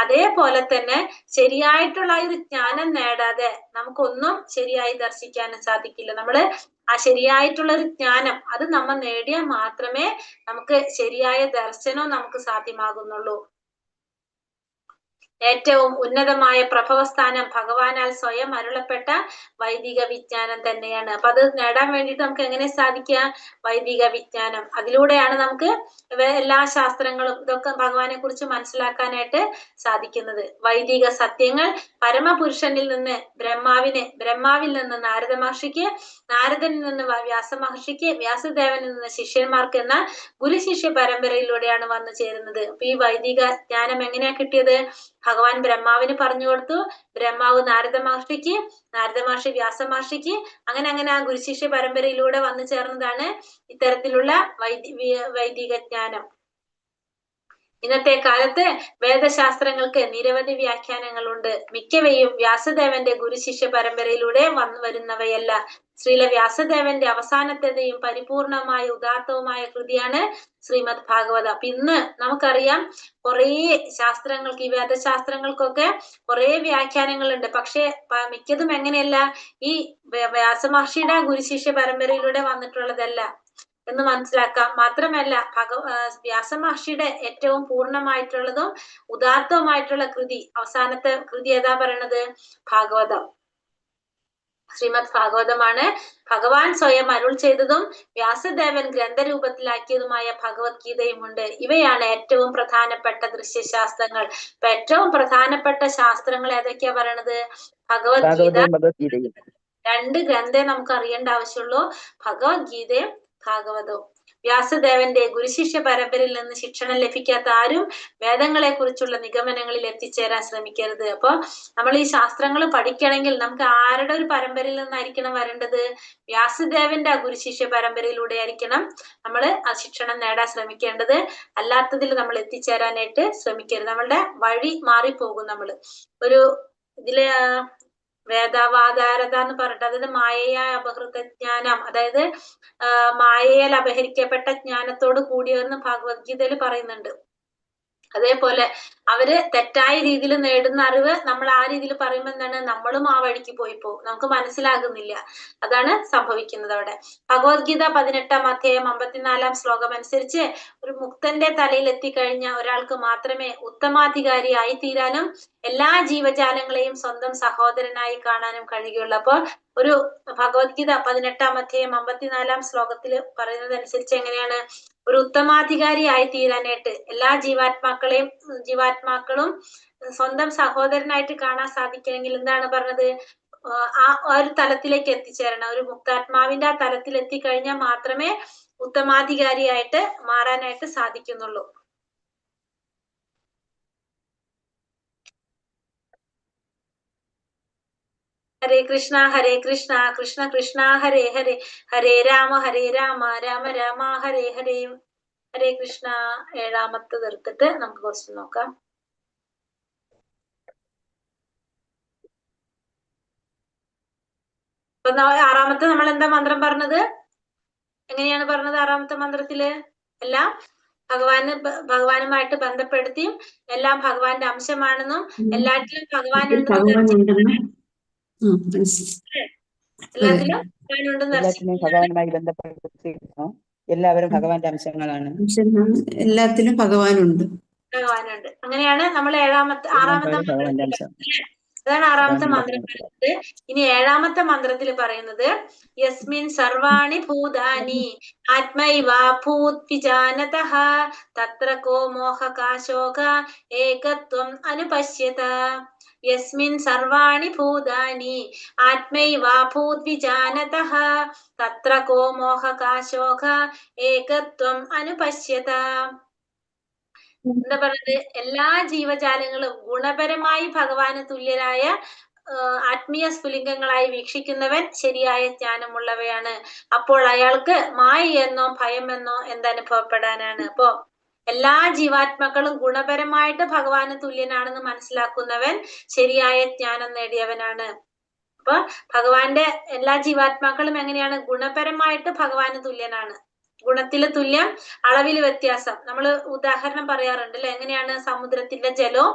അതേപോലെ തന്നെ ശരിയായിട്ടുള്ള ഒരു ജ്ഞാനം നേടാതെ നമുക്കൊന്നും ശരിയായി ദർശിക്കാനും സാധിക്കില്ല. നമ്മള് ആ ശരിയായിട്ടുള്ള ഒരു ജ്ഞാനം അത് നമ്മൾ നേടിയാൽ മാത്രമേ നമുക്ക് ശരിയായ ദർശനവും നമുക്ക് സാധ്യമാകുന്നുള്ളൂ. ഏറ്റവും ഉന്നതമായ പ്രഭവസ്ഥാനം ഭഗവാനാൽ സ്വയം അരുളപ്പെട്ട വൈദിക വിജ്ഞാനം തന്നെയാണ്. അപ്പൊ അത് നേടാൻ വേണ്ടിയിട്ട് നമുക്ക് എങ്ങനെ സാധിക്കുക? വൈദിക വിജ്ഞാനം. അതിലൂടെയാണ് നമുക്ക് എല്ലാ ശാസ്ത്രങ്ങളും ഇതൊക്കെ ഭഗവാനെ കുറിച്ച് മനസ്സിലാക്കാനായിട്ട് സാധിക്കുന്നത്. വൈദിക സത്യങ്ങൾ പരമപുരുഷനിൽ നിന്ന് ബ്രഹ്മാവിൽ നിന്ന് നാരദ മഹർഷിക്ക്, നാരദനിൽ നിന്ന് വ്യാസ മഹർഷിക്ക്, വ്യാസദേവനിൽ നിന്ന് ശിഷ്യന്മാർക്ക് എന്ന ഗുരുശിഷ്യ പരമ്പരയിലൂടെയാണ് വന്നു ചേരുന്നത്. അപ്പൊ ഈ വൈദിക ജ്ഞാനം എങ്ങനെയാ കിട്ടിയത്? ഭഗവാൻ ബ്രഹ്മാവിന് പറഞ്ഞു കൊടുത്തു, ബ്രഹ്മാവ് നാരദ മഹർഷിക്ക്, നാരദ മഹർഷി വ്യാസ മഹർഷിക്ക്, അങ്ങനെ ആ ഗുരുശിഷ്യ പരമ്പരയിലൂടെ വന്നു ചേർന്നതാണ് ഇത്തരത്തിലുള്ള വൈദിക ജ്ഞാനം. ഇന്നത്തെ കാലത്ത് വേദശാസ്ത്രങ്ങൾക്ക് നിരവധി വ്യാഖ്യാനങ്ങളുണ്ട്. മിക്കവയും വ്യാസദേവന്റെ ഗുരുശിഷ്യ പരമ്പരയിലൂടെ വന്നു വരുന്നവയല്ല. ശ്രീല വ്യാസദേവന്റെ അവസാനത്തേയും പരിപൂർണമായ ഉദാത്തവുമായ കൃതിയാണ് ശ്രീമദ് ഭാഗവതം. അപ്പൊ ഇന്ന് നമുക്കറിയാം കുറേ ശാസ്ത്രങ്ങൾക്ക്, ഈ വേദശാസ്ത്രങ്ങൾക്കൊക്കെ കുറേ വ്യാഖ്യാനങ്ങളുണ്ട്. പക്ഷെ മിക്കതും എങ്ങനെയല്ല, ഈ വ്യാസമഹർഷിയുടെ ഗുരുശിഷ്യ പരമ്പരയിലൂടെ വന്നിട്ടുള്ളതല്ല എന്ന് മനസ്സിലാക്കാം. മാത്രമല്ല വ്യാസമഹർഷിയുടെ ഏറ്റവും പൂർണ്ണമായിട്ടുള്ളതും ഉദാത്തവുമായിട്ടുള്ള കൃതി, അവസാനത്തെ കൃതി ഏതാ പറയണത്? ഭാഗവതം, ശ്രീമദ് ഭാഗവതമാണ്. ഭഗവാൻ സ്വയം അരുൾ ചെയ്തതും വ്യാസദേവൻ ഗ്രന്ഥരൂപത്തിലാക്കിയതുമായ ഭഗവത്ഗീതയുമുണ്ട്. ഇവയാണ് ഏറ്റവും പ്രധാനപ്പെട്ട ദൃശ്യശാസ്ത്രങ്ങൾ. ഇപ്പൊ ഏറ്റവും പ്രധാനപ്പെട്ട ശാസ്ത്രങ്ങൾ ഏതൊക്കെയാ പറയണത്? ഭഗവത്ഗീത. രണ്ട് ഗ്രന്ഥം നമുക്ക് അറിയേണ്ട ആവശ്യമുള്ളൂ, ഭഗവത്ഗീതയും ഭാഗവതവും. വ്യാസദേവന്റെ ഗുരുശിഷ്യ പരമ്പരയിൽ നിന്ന് ശിക്ഷണം ലഭിക്കാത്ത ആരും വേദങ്ങളെ കുറിച്ചുള്ള നിഗമനങ്ങളിൽ എത്തിച്ചേരാൻ ശ്രമിക്കരുത്. അപ്പൊ നമ്മൾ ഈ ശാസ്ത്രങ്ങൾ പഠിക്കണമെങ്കിൽ നമുക്ക് ആരുടെ ഒരു പരമ്പരയിൽ നിന്നായിരിക്കണം വരേണ്ടത്? വ്യാസദേവന്റെ ആ ഗുരുശിഷ്യ പരമ്പരയിലൂടെ ആയിരിക്കണം നമ്മൾ ആ ശിക്ഷണം നേടാൻ ശ്രമിക്കേണ്ടത്. അല്ലാത്തതിൽ നമ്മൾ എത്തിച്ചേരാനായിട്ട് ശ്രമിക്കരുത്. നമ്മളുടെ വഴി മാറിപ്പോകും. നമ്മള് ഒരു ഇതില് വേദാവാധാരത എന്ന് പറഞ്ഞിട്ട്, അതായത് മായയായ അപഹൃത ജ്ഞാനം, അതായത് മായയാൽ അപഹരിക്കപ്പെട്ട ജ്ഞാനത്തോട് കൂടിയെന്ന് ഭഗവത്ഗീതയിൽ പറയുന്നുണ്ട്. അതേപോലെ അവര് തെറ്റായ രീതിയിൽ നേടുന്ന അറിവ് നമ്മൾ ആ രീതിയിൽ പറയുമ്പോൾ എന്താണ്, നമ്മളും ആ വഴിക്ക് പോയി പോകും, നമുക്ക് മനസ്സിലാകുന്നില്ല. അതാണ് സംഭവിക്കുന്നത് അവിടെ. ഭഗവത്ഗീത 18-ാം അധ്യായം 54-ാം ശ്ലോകം അനുസരിച്ച് ഒരു മുക്തന്റെ തലയിൽ എത്തിക്കഴിഞ്ഞ ഒരാൾക്ക് മാത്രമേ ഉത്തമാധികാരിയായി തീരാനും എല്ലാ ജീവജാലങ്ങളെയും സ്വന്തം സഹോദരനായി കാണാനും കഴിയുകയുള്ളൂ. അപ്പൊ ഒരു ഭഗവത്ഗീത 18-ാം അധ്യായം 54-ാം ശ്ലോകത്തിൽ പറയുന്നത് അനുസരിച്ച് എങ്ങനെയാണ് ഒരു ഉത്തമാധികാരിയായി തീരാനായിട്ട് എല്ലാ ജീവാത്മാക്കളും സ്വന്തം സഹോദരനായിട്ട് കാണാൻ സാധിക്കണമെങ്കിൽ എന്താണ് പറഞ്ഞത്? ആ ഒരു തലത്തിലേക്ക് എത്തിച്ചേരണം. ഒരു മുക്താത്മാവിന്റെ ആ തലത്തിൽ എത്തിക്കഴിഞ്ഞാൽ മാത്രമേ ഉത്തമാധികാരിയായിട്ട് മാറാനായിട്ട് സാധിക്കുന്നുള്ളൂ. ഹരേ കൃഷ്ണ കൃഷ്ണ കൃഷ്ണ ഹരേ ഹരേ, ഹരേ രാമ രാമ രാമ ഹരേ ഹരേ. ഹരേ കൃഷ്ണ. 7ാമത്തെ തീർത്തിട്ട് നമുക്ക് ക്വസ്റ്റ്യൻ നോക്കാം. അപ്പൊ 6ാമത്തെ നമ്മൾ എന്താ മന്ത്രം പറഞ്ഞത്? എങ്ങനെയാണ് പറഞ്ഞത്? 6ാമത്തെ മന്ത്രത്തില് എല്ലാം ഭഗവാനുമായിട്ട് ബന്ധപ്പെടുത്തിയും എല്ലാം ഭഗവാന്റെ അംശമാണെന്നും എല്ലാറ്റിലും ഭഗവാൻ എല്ലാത്തിലും എല്ലാത്തിനെയും ഭഗവാനുമായി ബന്ധപ്പെടുത്തിയിരുന്നു. എല്ലാവരും ഭഗവാന്റെ അംശങ്ങളാണ്. എല്ലാത്തിലും ഭഗവാനുണ്ട്. ഭഗവാനുണ്ട്. അങ്ങനെയാണ് നമ്മൾ 6ാമത്തെ ഭഗവാന്റെ അംശം. അതാണ് 6ാമത്തെ മന്ത്രം പറയുന്നത്. ഇനി 7ാമത്തെ മന്ത്രത്തിൽ പറയുന്നത് യസ്മിൻ സർവാണി ഭൂതാനി ആത്മൈവാ ഭൂത് വിജാനതഃ തത്ര കോ മോഹകാശോക ഏകത്വം അനുപശ്യത. യസ്മിൻ സർവാണി ഭൂതാനി ആത്മൈവാ ഭൂത് വിജാനതഃ തത്ര കോ മോഹകാശോക ഏകത്വം അനുപശ്യത. എന്താ പറയുന്നത്? എല്ലാ ജീവജാലങ്ങളും ഗുണപരമായി ഭഗവാന് തുല്യരായ ആത്മീയ സ്ഫുലിംഗങ്ങളായി വീക്ഷിക്കുന്നവൻ ശരിയായ ജ്ഞാനമുള്ളവയാണ്. അപ്പോൾ അയാൾക്ക് മായ എന്നോ ഭയം എന്നോ എന്തനുഭവപ്പെടാനാണ്? അപ്പോ എല്ലാ ജീവാത്മാക്കളും ഗുണപരമായിട്ട് ഭഗവാന് തുല്യനാണെന്ന് മനസ്സിലാക്കുന്നവൻ ശരിയായ ജ്ഞാനം നേടിയവനാണ്. അപ്പൊ ഭഗവാന്റെ എല്ലാ ജീവാത്മാക്കളും എങ്ങനെയാണ്? ഗുണപരമായിട്ട് ഭഗവാന് തുല്യനാണ്. ഗുണത്തില് തുല്യം, അളവില് വ്യത്യാസം. നമ്മൾ ഉദാഹരണം പറയാറുണ്ട് അല്ലെ? എങ്ങനെയാണ്? സമുദ്രത്തിന്റെ ജലവും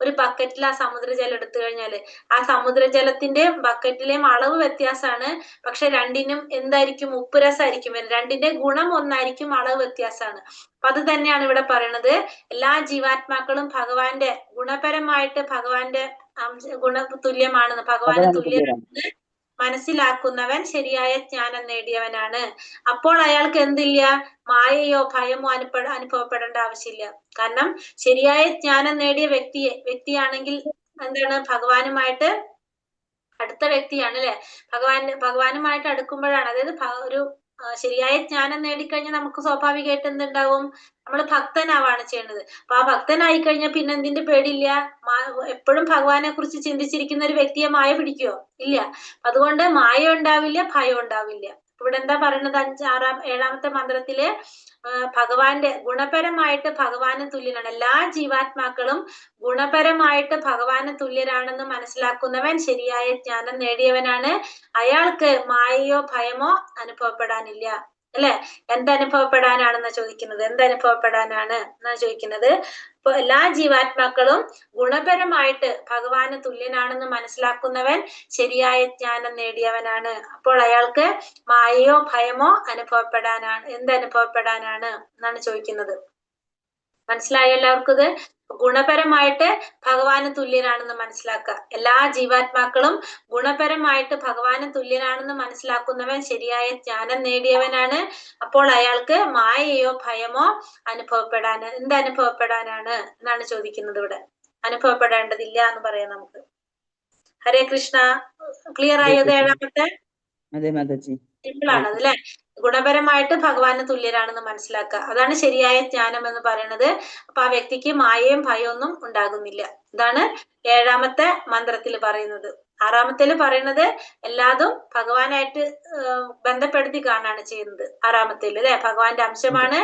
ഒരു ബക്കറ്റിൽ ആ സമുദ്രജലം എടുത്തു കഴിഞ്ഞാല് ആ സമുദ്രജലത്തിന്റെയും ബക്കറ്റിലെയും അളവ് വ്യത്യാസമാണ്. പക്ഷെ രണ്ടിനും എന്തായിരിക്കും? ഉപ്പുരസമായിരിക്കും. രണ്ടിന്റെ ഗുണം ഒന്നായിരിക്കും, അളവ് വ്യത്യാസമാണ്. അപ്പൊ അത് തന്നെയാണ് ഇവിടെ പറയണത്. എല്ലാ ജീവാത്മാക്കളും ഭഗവാന്റെ ഗുണപരമായിട്ട് ഭഗവാന്റെ തുല്യമാണെന്ന്, ഭഗവാന് തുല്യമാണെന്ന് മനസ്സിലാക്കുന്നവൻ ശരിയായ ജ്ഞാനം നേടിയവനാണ്. അപ്പോൾ അയാൾക്ക് എന്തില്ല? മായയോ ഭയമോ അനുഭവപ്പെടേണ്ട ആവശ്യമില്ല. കാരണം ശരിയായ ജ്ഞാനം നേടിയ വ്യക്തിയാണെങ്കിൽ എന്താണ്? ഭഗവാനുമായിട്ട് അടുത്ത വ്യക്തിയാണ് അല്ലെ? ഭഗവാനുമായിട്ട് അടുക്കുമ്പോഴാണ്, അതായത് ഒരു ശരിയായ ജ്ഞാനം നേടിക്കഴിഞ്ഞാൽ നമുക്ക് സ്വാഭാവികമായിട്ട് എന്തുണ്ടാവും? നമ്മൾ ഭക്തനാവാണ് ചെയ്യേണ്ടത്. അപ്പൊ ആ ഭക്തനായി കഴിഞ്ഞാൽ പിന്നെ എന്തിന്റെ പേടിയില്ല? എപ്പോഴും ഭഗവാനെ കുറിച്ച് ചിന്തിച്ചിരിക്കുന്ന ഒരു വ്യക്തിയെ മായ പിടിക്കുവോ? ഇല്ല. അതുകൊണ്ട് മായ ഉണ്ടാവില്ല, ഭയം ഉണ്ടാവില്ല. ഇവിടെ എന്താ പറയുന്നത്? 7ാമത്തെ മന്ത്രത്തില് ഭഗവാന്റെ ഗുണപരമായിട്ട് ഭഗവാന് തുല്യനാണ്. എല്ലാ ജീവാത്മാക്കളും ഗുണപരമായിട്ട് ഭഗവാന് തുല്യരാണെന്ന് മനസ്സിലാക്കുന്നവൻ ശരിയായ ജ്ഞാനം നേടിയവനാണ്. അയാൾക്ക് മായയോ ഭയമോ അനുഭവപ്പെടാനില്ല അല്ലെ? എന്തനുഭവപ്പെടാനാണെന്നാ ചോദിക്കുന്നത്? എന്തനുഭവപ്പെടാനാണ് എന്നാ ചോദിക്കുന്നത്? ഇപ്പൊ എല്ലാ ജീവാത്മാക്കളും ഗുണപരമായിട്ട് ഭഗവാന് തുല്യനാണെന്ന് മനസ്സിലാക്കുന്നവൻ ശരിയായ ജ്ഞാനം നേടിയവനാണ്. അപ്പോൾ അയാൾക്ക് മായയോ ഭയമോ അനുഭവപ്പെടാനാണ്. എന്തനുഭവപ്പെടാനാണ് എന്നാണ് ചോദിക്കുന്നത്. മനസ്സിലായോ എല്ലാവർക്കും? ഇത് ഗുണപരമായിട്ട് ഭഗവാന് തുല്യനാണെന്ന് മനസ്സിലാക്കുക. എല്ലാ ജീവാത്മാക്കളും ഗുണപരമായിട്ട് ഭഗവാന് തുല്യനാണെന്ന് മനസ്സിലാക്കുന്നവൻ ശരിയായ ജ്ഞാനം നേടിയവനാണ്. അപ്പോൾ അയാൾക്ക് മായയോ ഭയമോ എന്തനുഭവപ്പെടാനാണ് എന്നാണ് ചോദിക്കുന്നത് ഇവിടെ. അനുഭവപ്പെടേണ്ടതില്ല എന്ന് പറയാം നമുക്ക്. ഹരേ കൃഷ്ണ. ക്ലിയർ ആയോ? 7ാമത്തെ സിമ്പിൾ ആണത് അല്ലെ? ഗുണപരമായിട്ട് ഭഗവാന് തുല്യരാണെന്ന് മനസ്സിലാക്കുക. അതാണ് ശരിയായ ജ്ഞാനം എന്ന് പറയുന്നത്. അപ്പൊ ആ വ്യക്തിക്ക് മായയും ഭയമൊന്നും ഉണ്ടാകുന്നില്ല. ഇതാണ് 7ാമത്തെ മന്ത്രത്തിൽ പറയുന്നത്. 6ാമത്തേല് പറയുന്നത് എല്ലാതും ഭഗവാനായിട്ട് ബന്ധപ്പെടുത്തി കാണാണ് ചെയ്യുന്നത്. 6ാമത്തേല് അല്ലെ? ഭഗവാന്റെ അംശമാണ്,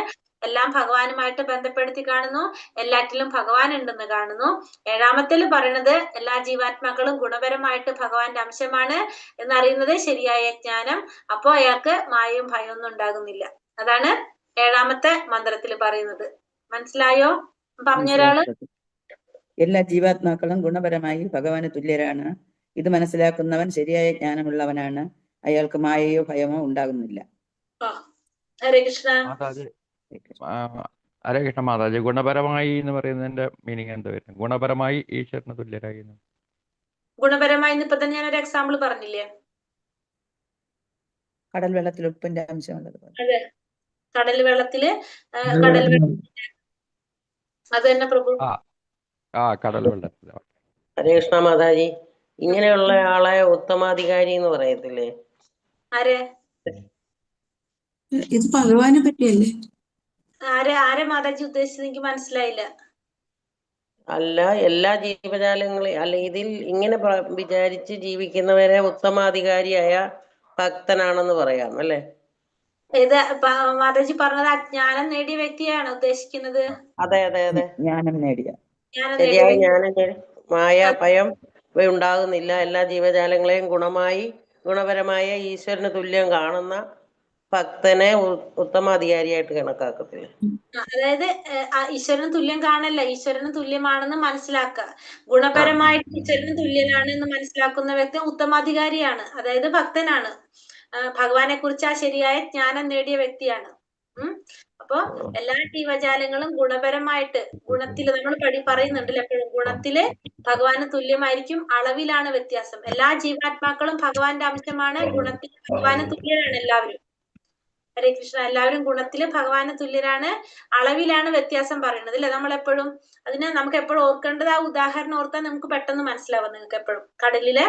എല്ലാം ഭഗവാനുമായിട്ട് ബന്ധപ്പെടുത്തി കാണുന്നു, എല്ലാറ്റിലും ഭഗവാൻ ഉണ്ടെന്ന് കാണുന്നു. 7ാമത്തേല് പറയുന്നത് എല്ലാ ജീവാത്മാക്കളും ഗുണപരമായിട്ട് ഭഗവാന്റെ അംശമാണ് എന്നറിയുന്നത് ശരിയായ ജ്ഞാനം. അപ്പോ അയാൾക്ക് മായയും ഭയമൊന്നും ഉണ്ടാകുന്നില്ല. അതാണ് 7ാമത്തെ മന്ത്രത്തിൽ പറയുന്നത്. മനസ്സിലായോ? പറഞ്ഞൊരാള്. എല്ലാ ജീവാത്മാക്കളും ഗുണപരമായി ഭഗവാന് തുല്യരാണ്. ഇത് മനസ്സിലാക്കുന്നവൻ ശരിയായ ജ്ഞാനമുള്ളവനാണ്. അയാൾക്ക് മായയോ ഭയമോ ഉണ്ടാകുന്നില്ല. ഹരേ കൃഷ്ണ. ഹരേ കൃഷ്ണ മാതാജി. ഗുണപരമായി എന്ന് പറയുന്നതിന്റെ മീനിങ് എന്താ വരുന്നത്? ഗുണപരമായി ഈശ്വരന് തുല്യരായി. ഗുണപരമായി ഇപ്പൊ തന്നെ ഞാനൊരു എക്സാമ്പിൾ പറഞ്ഞില്ലേ? കടൽ വെള്ളത്തിൽ ഉപ്പിന്റെ അംശമുള്ളത്. അതെ, കടൽ വെള്ളത്തില് അത് തന്നെ പ്രഭു. കടൽ വെള്ളത്തിൽ. ഹരേ കൃഷ്ണ മാതാജി. ഇങ്ങനെയുള്ള ആളെ ഉത്തമാധികാരി എന്ന് പറയത്തില്ലേ? ആരെ? ഇത് ഭഗവാനെ പറ്റിയല്ലേ? ആരെ മാതാജി ഉദ്ദേശിച്ചത്? എനിക്ക് മനസ്സിലായില്ല. അല്ല, എല്ലാ ജീവജാലങ്ങളെ അല്ല, ഇതിൽ ഇങ്ങനെ വിചാരിച്ച് ജീവിക്കുന്നവരെ ഉത്തമാധികാരിയായ ഭക്തനാണെന്ന് പറയാം അല്ലേ? ഇത് മാതാജി പറഞ്ഞത് അജ്ഞാനം നേടിയ വ്യക്തിയാണ് ഉദ്ദേശിക്കുന്നത്. അതെ അതെ അതെ, ജ്ഞാനം നേടിയ ജ്ഞാനം നേടിയ ശരിയായ വ്യക്തി. ജ്ഞാനം മായ ഭയം ഉണ്ടാകുന്നില്ല. എല്ലാ ജീവജാലങ്ങളെയും ഗുണപരമായ ഈശ്വരന് തുല്യം കാണുന്ന ഭക്തനെ ഉത്തമാധികാരിയായിട്ട് കണക്കാക്കത്തില്ല. അതായത് ഈശ്വരന് തുല്യം കാണല്ല, ഈശ്വരന് തുല്യമാണെന്ന് മനസ്സിലാക്കുക. ഗുണപരമായിട്ട് ഈശ്വരന് തുല്യനാണ് എന്ന് മനസ്സിലാക്കുന്ന വ്യക്തി ഉത്തമാധികാരിയാണ്, അതായത് ഭക്തനാണ്. ഭഗവാനെ കുറിച്ച് ആ ശരിയായ ജ്ഞാനം നേടിയ വ്യക്തിയാണ്. അപ്പൊ എല്ലാ ജീവജാലങ്ങളും ഗുണപരമായിട്ട് ഗുണത്തില് നമ്മൾ പറയുന്നുണ്ടല്ലോ എപ്പോഴും, ഗുണത്തില് ഭഗവാന് തുല്യമായിരിക്കും, അളവിലാണ് വ്യത്യാസം. എല്ലാ ജീവാത്മാക്കളും ഭഗവാന്റെ അംശമാണ്, ഗുണത്തിൽ ഭഗവാന് തുല്യരാണ് എല്ലാവരും. ഹരേ കൃഷ്ണ. എല്ലാവരും ഗുണത്തില് ഭഗവാന് തുല്യരാണ്, അളവിലാണ് വ്യത്യാസം പറയുന്നത് അല്ലെ നമ്മളെപ്പോഴും. അതിന് നമുക്ക് എപ്പോഴും ഓർക്കേണ്ടത്, ആ ഉദാഹരണം ഓർത്താൽ നമുക്ക് പെട്ടെന്ന് മനസ്സിലാവും. നിങ്ങൾക്ക് എപ്പോഴും കടലിലെ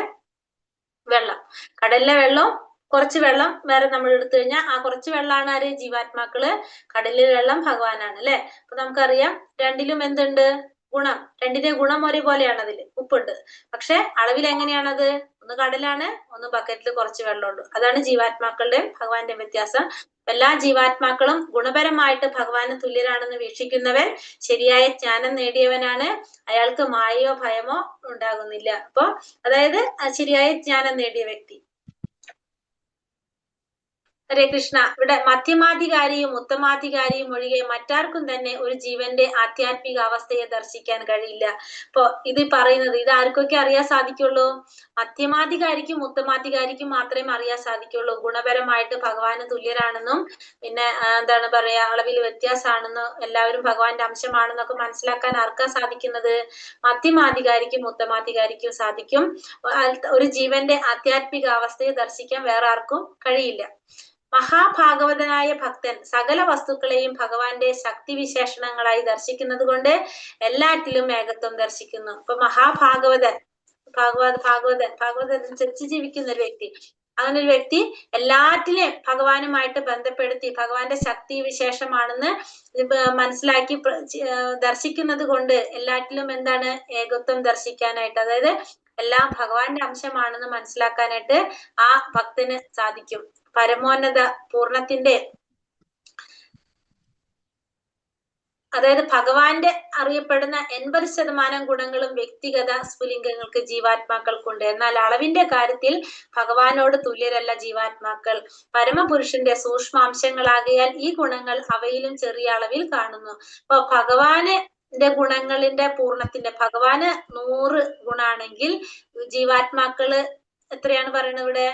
വെള്ളം കുറച്ച് വെള്ളം വേറെ നമ്മൾ എടുത്തു കഴിഞ്ഞാൽ ആ കുറച്ച് വെള്ളമാണ് ആര്? ജീവാത്മാക്കള്. കടലിലെ വെള്ളം ഭഗവാനാണ് അല്ലെ. അപ്പൊ നമുക്കറിയാം രണ്ടിലും എന്തുണ്ട്? ഗുണം. രണ്ടിന്റെ ഗുണം ഒരേപോലെയാണ്, അതില് ഉപ്പുണ്ട്. പക്ഷെ അളവിൽ എങ്ങനെയാണത്? ഒന്ന് കടലാണ്, ഒന്ന് ബക്കറ്റിൽ കുറച്ച് വെള്ളമുള്ളൂ. അതാണ് ജീവാത്മാക്കളുടെയും ഭഗവാന്റെയും വ്യത്യാസം. എല്ലാ ജീവാത്മാക്കളും ഗുണപരമായിട്ട് ഭഗവാന് തുല്യരാണെന്ന് വീക്ഷിക്കുന്നവൻ ശരിയായ ജ്ഞാനം നേടിയവനാണ്. അയാൾക്ക് മായയോ ഭയമോ ഉണ്ടാകുന്നില്ല. അപ്പൊ അതായത് ശരിയായ ജ്ഞാനം നേടിയ വ്യക്തി. ഹരേ കൃഷ്ണ. ഇവിടെ മധ്യമാധികാരിയും ഉത്തമാധികാരിയും ഒഴികെ മറ്റാർക്കും തന്നെ ഒരു ജീവന്റെ ആധ്യാത്മിക അവസ്ഥയെ ദർശിക്കാൻ കഴിയില്ല. ഇപ്പൊ ഇത് പറയുന്നത്, ഇത് ആർക്കൊക്കെ അറിയാൻ സാധിക്കുള്ളൂ? മധ്യമാധികാരിക്കും ഉത്തമാധികാരിക്കും മാത്രമേ അറിയാൻ സാധിക്കുള്ളൂ. ഗുണപരമായിട്ട് ഭഗവാന് തുല്യരാണെന്നും പിന്നെ എന്താണ് പറയാ, അളവിൽ വ്യത്യാസമാണെന്നും എല്ലാവരും ഭഗവാന്റെ അംശമാണെന്നൊക്കെ മനസ്സിലാക്കാൻ ആർക്കാ സാധിക്കുന്നത്? മധ്യമാധികാരിക്കും ഉത്തമാധികാരിക്കും സാധിക്കും. ഒരു ജീവന്റെ ആധ്യാത്മിക അവസ്ഥയെ ദർശിക്കാൻ വേറെ ആർക്കും കഴിയില്ല. മഹാഭാഗവതനായ ഭക്തൻ സകല വസ്തുക്കളെയും ഭഗവാന്റെ ശക്തി വിശേഷണങ്ങളായി ദർശിക്കുന്നത് കൊണ്ട് എല്ലാറ്റിലും ഏകത്വം ദർശിക്കുന്നു. അപ്പൊ മഹാഭാഗവതൻ, ഭാഗവതനുസരിച്ച് ജീവിക്കുന്ന ഒരു വ്യക്തി, അങ്ങനെ ഒരു വ്യക്തി എല്ലാറ്റിനെയും ഭഗവാനുമായിട്ട് ബന്ധപ്പെടുത്തി ഭഗവാന്റെ ശക്തി വിശേഷമാണെന്ന് മനസ്സിലാക്കി ദർശിക്കുന്നത് കൊണ്ട് എല്ലാറ്റിലും എന്താണ്? ഏകത്വം ദർശിക്കാനായിട്ട്, അതായത് എല്ലാം ഭഗവാന്റെ അംശമാണെന്ന് മനസ്സിലാക്കാനായിട്ട് ആ ഭക്തന് സാധിക്കും. പരമോന്നത പൂർണ്ണത്തിന്റെ, അതായത് ഭഗവാന്റെ അറിയപ്പെടുന്ന 80% ഗുണങ്ങളും വ്യക്തിഗത സ്ഫുലിംഗങ്ങൾക്ക് ജീവാത്മാക്കൾക്കുണ്ട്. എന്നാൽ അളവിന്റെ കാര്യത്തിൽ ഭഗവാനോട് തുല്യരല്ല ജീവാത്മാക്കൾ. പരമപുരുഷന്റെ സൂക്ഷ്മാംശങ്ങളാകയാൽ ഈ ഗുണങ്ങൾ അവയിലും ചെറിയ അളവിൽ കാണുന്നു. അപ്പൊ ഭഗവാന്റെ ഗുണങ്ങളിന്റെ പൂർണ്ണത്തിന്റെ, ഭഗവാന് 100 ഗുണാണെങ്കിൽ ജീവാത്മാക്കള് എത്രയാണ് പറയുന്നത് ഇവിടെ?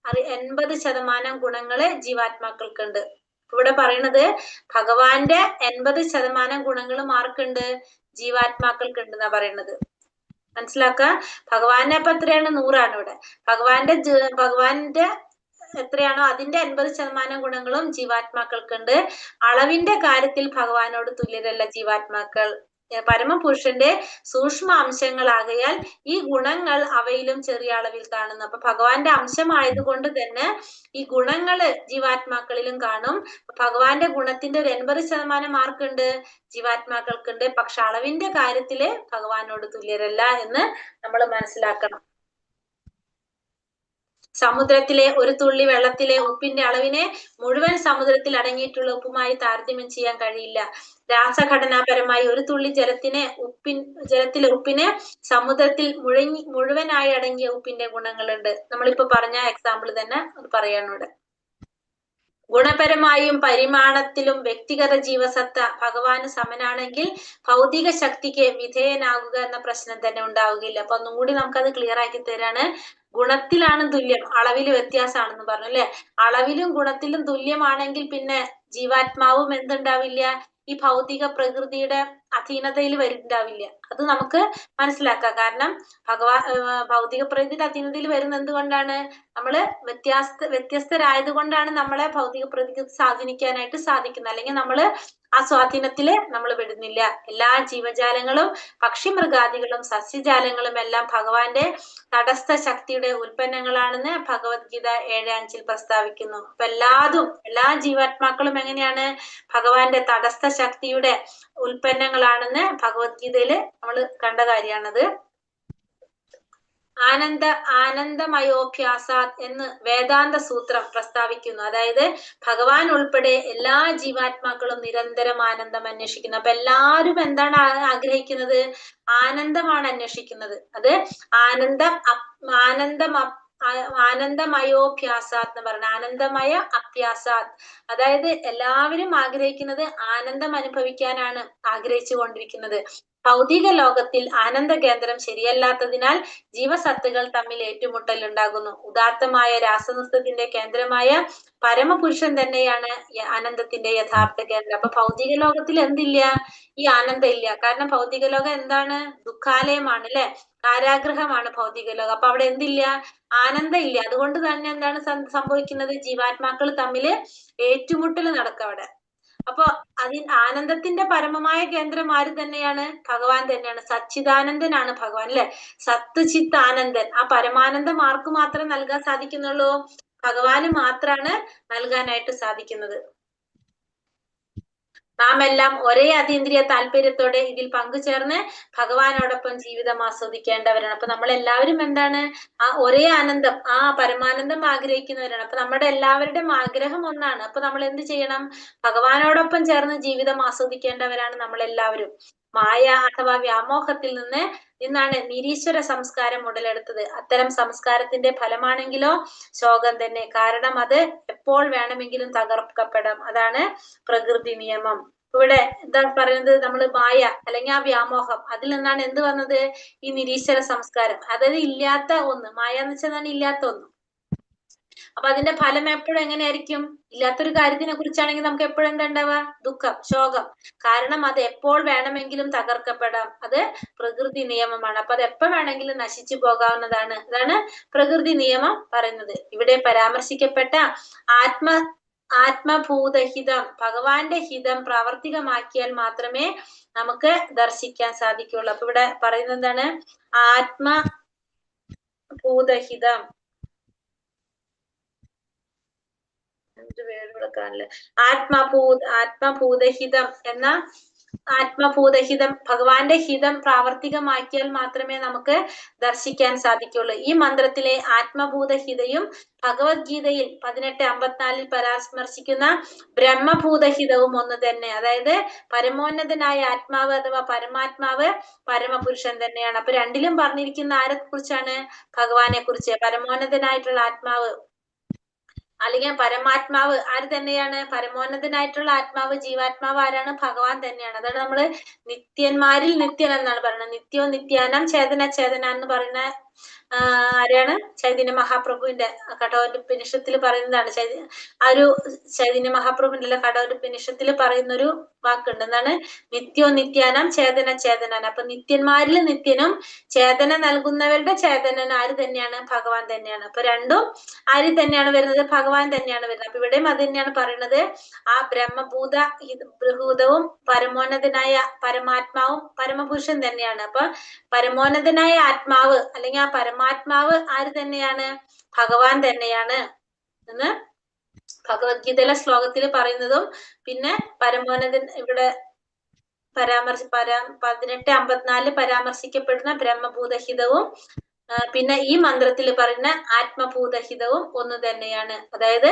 80% ഗുണങ്ങള് ജീവാത്മാക്കൾക്കുണ്ട്. ഇവിടെ പറയുന്നത് ഭഗവാന്റെ 80% ഗുണങ്ങളും ആർക്കുണ്ട്? ജീവാത്മാക്കൾക്കുണ്ട് എന്നാ പറയുന്നത്. മനസ്സിലാക്ക. ഭഗവാന്റെ അപ്പൊ എത്രയാണ്? 100 ഇവിടെ. ഭഗവാന്റെ എത്രയാണോ അതിന്റെ 80% ഗുണങ്ങളും ജീവാത്മാക്കൾക്കുണ്ട്. അളവിന്റെ കാര്യത്തിൽ ഭഗവാനോട് തുല്യരല്ല ജീവാത്മാക്കൾ. പരമപുരുഷന്റെ സൂക്ഷ്മ അംശങ്ങളാകയാൽ ഈ ഗുണങ്ങൾ അവയിലും ചെറിയ അളവിൽ കാണുന്നു. അപ്പൊ ഭഗവാന്റെ അംശമായതുകൊണ്ട് തന്നെ ഈ ഗുണങ്ങള് ജീവാത്മാക്കളിലും കാണും. ഭഗവാന്റെ ഗുണത്തിന്റെ ഒരു 80% ആർക്കുണ്ട്? ജീവാത്മാക്കൾക്കുണ്ട്. പക്ഷെ അളവിന്റെ കാര്യത്തില് ഭഗവാനോട് തുല്യരല്ല എന്ന് നമ്മൾ മനസ്സിലാക്കണം. സമുദ്രത്തിലെ ഒരു തുള്ളി വെള്ളത്തിലെ ഉപ്പിന്റെ അളവിനെ മുഴുവൻ സമുദ്രത്തിൽ അടങ്ങിയിട്ടുള്ള ഉപ്പുമായി താരതമ്യം ചെയ്യാൻ കഴിയില്ല. രാസഘടനാപരമായി ഒരു തുള്ളി ജലത്തിലെ ഉപ്പിന് സമുദ്രത്തിൽ മുഴുവനായി അടങ്ങിയ ഉപ്പിന്റെ ഗുണങ്ങളുണ്ട്. നമ്മളിപ്പോ പറഞ്ഞ എക്സാമ്പിൾ തന്നെ പറയാണ് ഇവിടെ. ഗുണപരമായും പരിമാണത്തിലും വ്യക്തിഗത ജീവസത്ത ഭഗവാന് സമനാണെങ്കിൽ ഭൗതിക ശക്തിക്ക് വിധേയനാകുക എന്ന പ്രശ്നം തന്നെ ഉണ്ടാവുകയില്ല. അപ്പൊ ഒന്നും കൂടി നമുക്കത് ക്ലിയർ ആക്കി തരാണ്. ഗുണത്തിലാണ് തുല്യം, അളവിൽ വ്യത്യാസമാണെന്ന് പറഞ്ഞു അല്ലെ. അളവിലും ഗുണത്തിലും തുല്യമാണെങ്കിൽ പിന്നെ ജീവാത്മാവും എന്തുണ്ടാവില്ല? ഈ ഭൗതിക പ്രകൃതിയുടെ അധീനതയിൽ വരുന്നുണ്ടാവില്ല. അത് നമുക്ക് മനസ്സിലാക്കാം. കാരണം ഭൗതിക പ്രകൃതിയുടെ അധീനതയിൽ വരുന്നത് എന്തുകൊണ്ടാണ്? നമ്മള് വ്യത്യസ്തരായത് കൊണ്ടാണ് നമ്മളെ ഭൗതിക പ്രകൃതി സ്വാധീനിക്കാനായിട്ട് സാധിക്കുന്നത്. അല്ലെങ്കിൽ നമ്മള് ആ സ്വാധീനത്തില് നമ്മൾ വിടുന്നില്ല. എല്ലാ ജീവജാലങ്ങളും പക്ഷിമൃഗാദികളും സസ്യജാലങ്ങളും എല്ലാം ഭഗവാന്റെ തടസ്ഥ ശക്തിയുടെ ഉൽപ്പന്നങ്ങളാണെന്ന് ഭഗവത്ഗീത 7:5 പ്രസ്താവിക്കുന്നു. അപ്പൊ എല്ലാ ജീവാത്മാക്കളും എങ്ങനെയാണ്? ഭഗവാന്റെ തടസ്ഥ ശക്തിയുടെ ഉൽപ്പന്നങ്ങളാണെന്ന് ഭഗവത്ഗീതയില് നമ്മൾ കണ്ട കാര്യമാണത്. ആനന്ദമയോഭ്യാസാത് എന്ന് വേദാന്ത സൂത്രം പ്രസ്താവിക്കുന്നു. അതായത് ഭഗവാൻ ഉൾപ്പെടെ എല്ലാ ജീവാത്മാക്കളും നിരന്തരം ആനന്ദം അന്വേഷിക്കുന്നു. അപ്പൊ എല്ലാവരും എന്താണ് ആഗ്രഹിക്കുന്നത്? ആനന്ദമാണ് അന്വേഷിക്കുന്നത്. അത് ആനന്ദമയോഭ്യാസാത് എന്ന് പറഞ്ഞ ആനന്ദമയ അഭ്യാസാത്, അതായത് എല്ലാവരും ആഗ്രഹിക്കുന്നത് ആനന്ദം അനുഭവിക്കാനാണ് ആഗ്രഹിച്ചു കൊണ്ടിരിക്കുന്നത്. ഭൗതിക ലോകത്തിൽ ആനന്ദ കേന്ദ്രം ശരിയല്ലാത്തതിനാൽ ജീവസത്തുകൾ തമ്മിൽ ഏറ്റുമുട്ടലുണ്ടാകുന്നു. ഉദാത്തമായ രാസനൃത്തത്തിന്റെ കേന്ദ്രമായ പരമപുരുഷൻ തന്നെയാണ് ആനന്ദത്തിന്റെ യഥാർത്ഥ കേന്ദ്രം. അപ്പൊ ഭൗതിക ലോകത്തിൽ എന്തില്ല? ഈ ആനന്ദം ഇല്ല. കാരണം ഭൗതിക ലോകം എന്താണ്? ദുഃഖാലയമാണ്, അല്ലെ? കാരാഗ്രഹമാണ് ഭൗതിക ലോകം. അപ്പൊ അവിടെ എന്തില്ല? ആനന്ദം ഇല്ല. അതുകൊണ്ട് തന്നെ എന്താണ് സംഭവിക്കുന്നത്? ജീവാത്മാക്കൾ തമ്മിൽ ഏറ്റുമുട്ടൽ നടക്കുക അവിടെ. അപ്പൊ ആനന്ദത്തിന്റെ പരമമായ കേന്ദ്രം ആര് തന്നെയാണ്? ഭഗവാൻ തന്നെയാണ്. സച്ചിദാനന്ദനാണ് ഭഗവാൻ, അല്ലെ? സത്ത് ചിത്ത് ആനന്ദൻ. ആ പരമാനന്ദം ആർക്ക് മാത്രമേ നൽകാൻ സാധിക്കുന്നുള്ളൂ? ഭഗവാന് മാത്രാണ് നൽകാനായിട്ട് സാധിക്കുന്നത്. നാം എല്ലാം ഒരേ അതീന്ദ്രിയ താല്പര്യത്തോടെ ഇതിൽ പങ്കുചേർന്ന് ഭഗവാനോടൊപ്പം ജീവിതം ആസ്വദിക്കേണ്ടവരാണ്. അപ്പൊ നമ്മൾ എല്ലാവരും എന്താണ്? ആ ഒരേ ആനന്ദം, ആ പരമാനന്ദം ആഗ്രഹിക്കുന്നവരാണ്. അപ്പൊ നമ്മുടെ എല്ലാവരുടെയും ആഗ്രഹം ഒന്നാണ്. അപ്പൊ നമ്മൾ എന്ത് ചെയ്യണം? ഭഗവാനോടൊപ്പം ചേർന്ന് ജീവിതം ആസ്വദിക്കേണ്ടവരാണ് നമ്മൾ എല്ലാവരും. മായ അഥവാ വ്യാമോഹത്തിൽ നിന്നാണ് നിരീശ്വര സംസ്കാരം ഉടലെടുത്തത്. അത്തരം സംസ്കാരത്തിന്റെ ഫലമാണെങ്കിലോ ശോകം തന്നെ. കാരണം അത് എപ്പോൾ വേണമെങ്കിലും തകർക്കപ്പെടാം. അതാണ് പ്രകൃതി നിയമം. ഇവിടെ എന്താ പറയുന്നത്? നമ്മൾ മായ അല്ലെങ്കിൽ ആ വ്യാമോഹം, അതിൽ നിന്നാണ് എന്ത് വന്നത്? ഈ നിരീശ്വര സംസ്കാരം. അതായത് ഇല്ലാത്ത ഒന്ന്. മായ എന്ന് വെച്ചാൽ ഇല്ലാത്ത ഒന്ന്. അപ്പൊ അതിന്റെ ഫലം എപ്പോഴും എങ്ങനെയായിരിക്കും? ഇല്ലാത്തൊരു കാര്യത്തിനെ കുറിച്ചാണെങ്കിൽ നമുക്ക് എപ്പോഴും എന്താ ഉണ്ടാവുക? ദുഃഖം, ശോകം. കാരണം അത് എപ്പോൾ വേണമെങ്കിലും തകർക്കപ്പെടാം. അത് പ്രകൃതി നിയമമാണ്. അപ്പൊ അത് എപ്പോ വേണമെങ്കിലും നശിച്ചു പോകാവുന്നതാണ്. അതാണ് പ്രകൃതി നിയമം പറയുന്നത്. ഇവിടെ പരാമർശിക്കപ്പെട്ട ആത്മഭൂതഹിതം, ഭഗവാന്റെ ഹിതം പ്രാവർത്തികമാക്കിയാൽ മാത്രമേ നമുക്ക് ദർശിക്കാൻ സാധിക്കുള്ളൂ. അപ്പൊ ഇവിടെ പറയുന്നത് എന്താണ്? ആത്മഭൂതഹിതം, ആത്മഭൂതഹിതം എന്ന ആത്മഭൂതഹിതം, ഭഗവാന്റെ ഹിതം പ്രാവർത്തികമാക്കിയാൽ മാത്രമേ നമുക്ക് ദർശിക്കാൻ സാധിക്കുള്ളൂ. ഈ മന്ത്രത്തിലെ ആത്മഭൂതഹിതയും ഭഗവത്ഗീതയിൽ 18:54 പരാമർശിക്കുന്ന ബ്രഹ്മഭൂതഹിതവും ഒന്ന് തന്നെ. അതായത് പരമോന്നതനായ ആത്മാവ് അഥവാ പരമാത്മാവ് പരമപുരുഷൻ തന്നെയാണ്. അപ്പൊ രണ്ടിലും പറഞ്ഞിരിക്കുന്ന ആരെ കുറിച്ചാണ്? ഭഗവാനെ കുറിച്ച്. പരമോന്നതനായിട്ടുള്ള ആത്മാവ് അല്ലെങ്കിൽ പരമാത്മാവ് ആര് തന്നെയാണ്? പരമോന്നതനായിട്ടുള്ള ആത്മാവ്, ജീവാത്മാവ് ആരാണ്? ഭഗവാൻ തന്നെയാണ്. അതാണ് നമ്മള് നിത്യന്മാരിൽ നിത്യൻ എന്നാണ് പറയുന്നത്. നിത്യവും നിത്യാനം ചേതന ചേതന എന്ന് പറയുന്ന ആരാണ്? ചൈതന്യ മഹാപ്രഭുവിന്റെ കഠോപനിഷത്തിൽ പറയുന്നതാണ്. ആ ഒരു ചൈതന്യ മഹാപ്രഭുവിന്റെ കഠോപനിഷത്തിൽ പറയുന്ന ഒരു വാക്കുണ്ട്. എന്താണ്? നിത്യവും നിത്യാനം ചേതന ചേതനാൻ. അപ്പൊ നിത്യന്മാരിൽ നിത്യനും ചേതന നൽകുന്നവരുടെ ചേതനൻ ആര് തന്നെയാണ്? ഭഗവാൻ തന്നെയാണ്. അപ്പൊ രണ്ടും ആര് തന്നെയാണ് വരുന്നത്? ഭഗവാൻ തന്നെയാണ് വരുന്നത്. അപ്പൊ ഇവിടെയും അത് തന്നെയാണ് പറയുന്നത്. ആ ബ്രഹ്മഭൂതവും പരമോന്നതനായ പരമാത്മാവും പരമപുരുഷൻ തന്നെയാണ്. അപ്പൊ പരമോന്നതനായ ആത്മാവ് അല്ലെങ്കിൽ ആ പരമാത്മാവ് ആര് തന്നെയാണ്? ഭഗവാൻ തന്നെയാണ് എന്ന് ഭഗവത്ഗീതയിലെ ശ്ലോകത്തിൽ പറയുന്നതും പിന്നെ പരമോന്നതൻ ഇവിടെ 18:54 പരാമർശിക്കപ്പെടുന്ന ബ്രഹ്മഭൂതഹിതവും പിന്നെ ഈ മന്ത്രത്തിൽ പറയുന്ന ആത്മഭൂതഹിതവും ഒന്ന് തന്നെയാണ്. അതായത്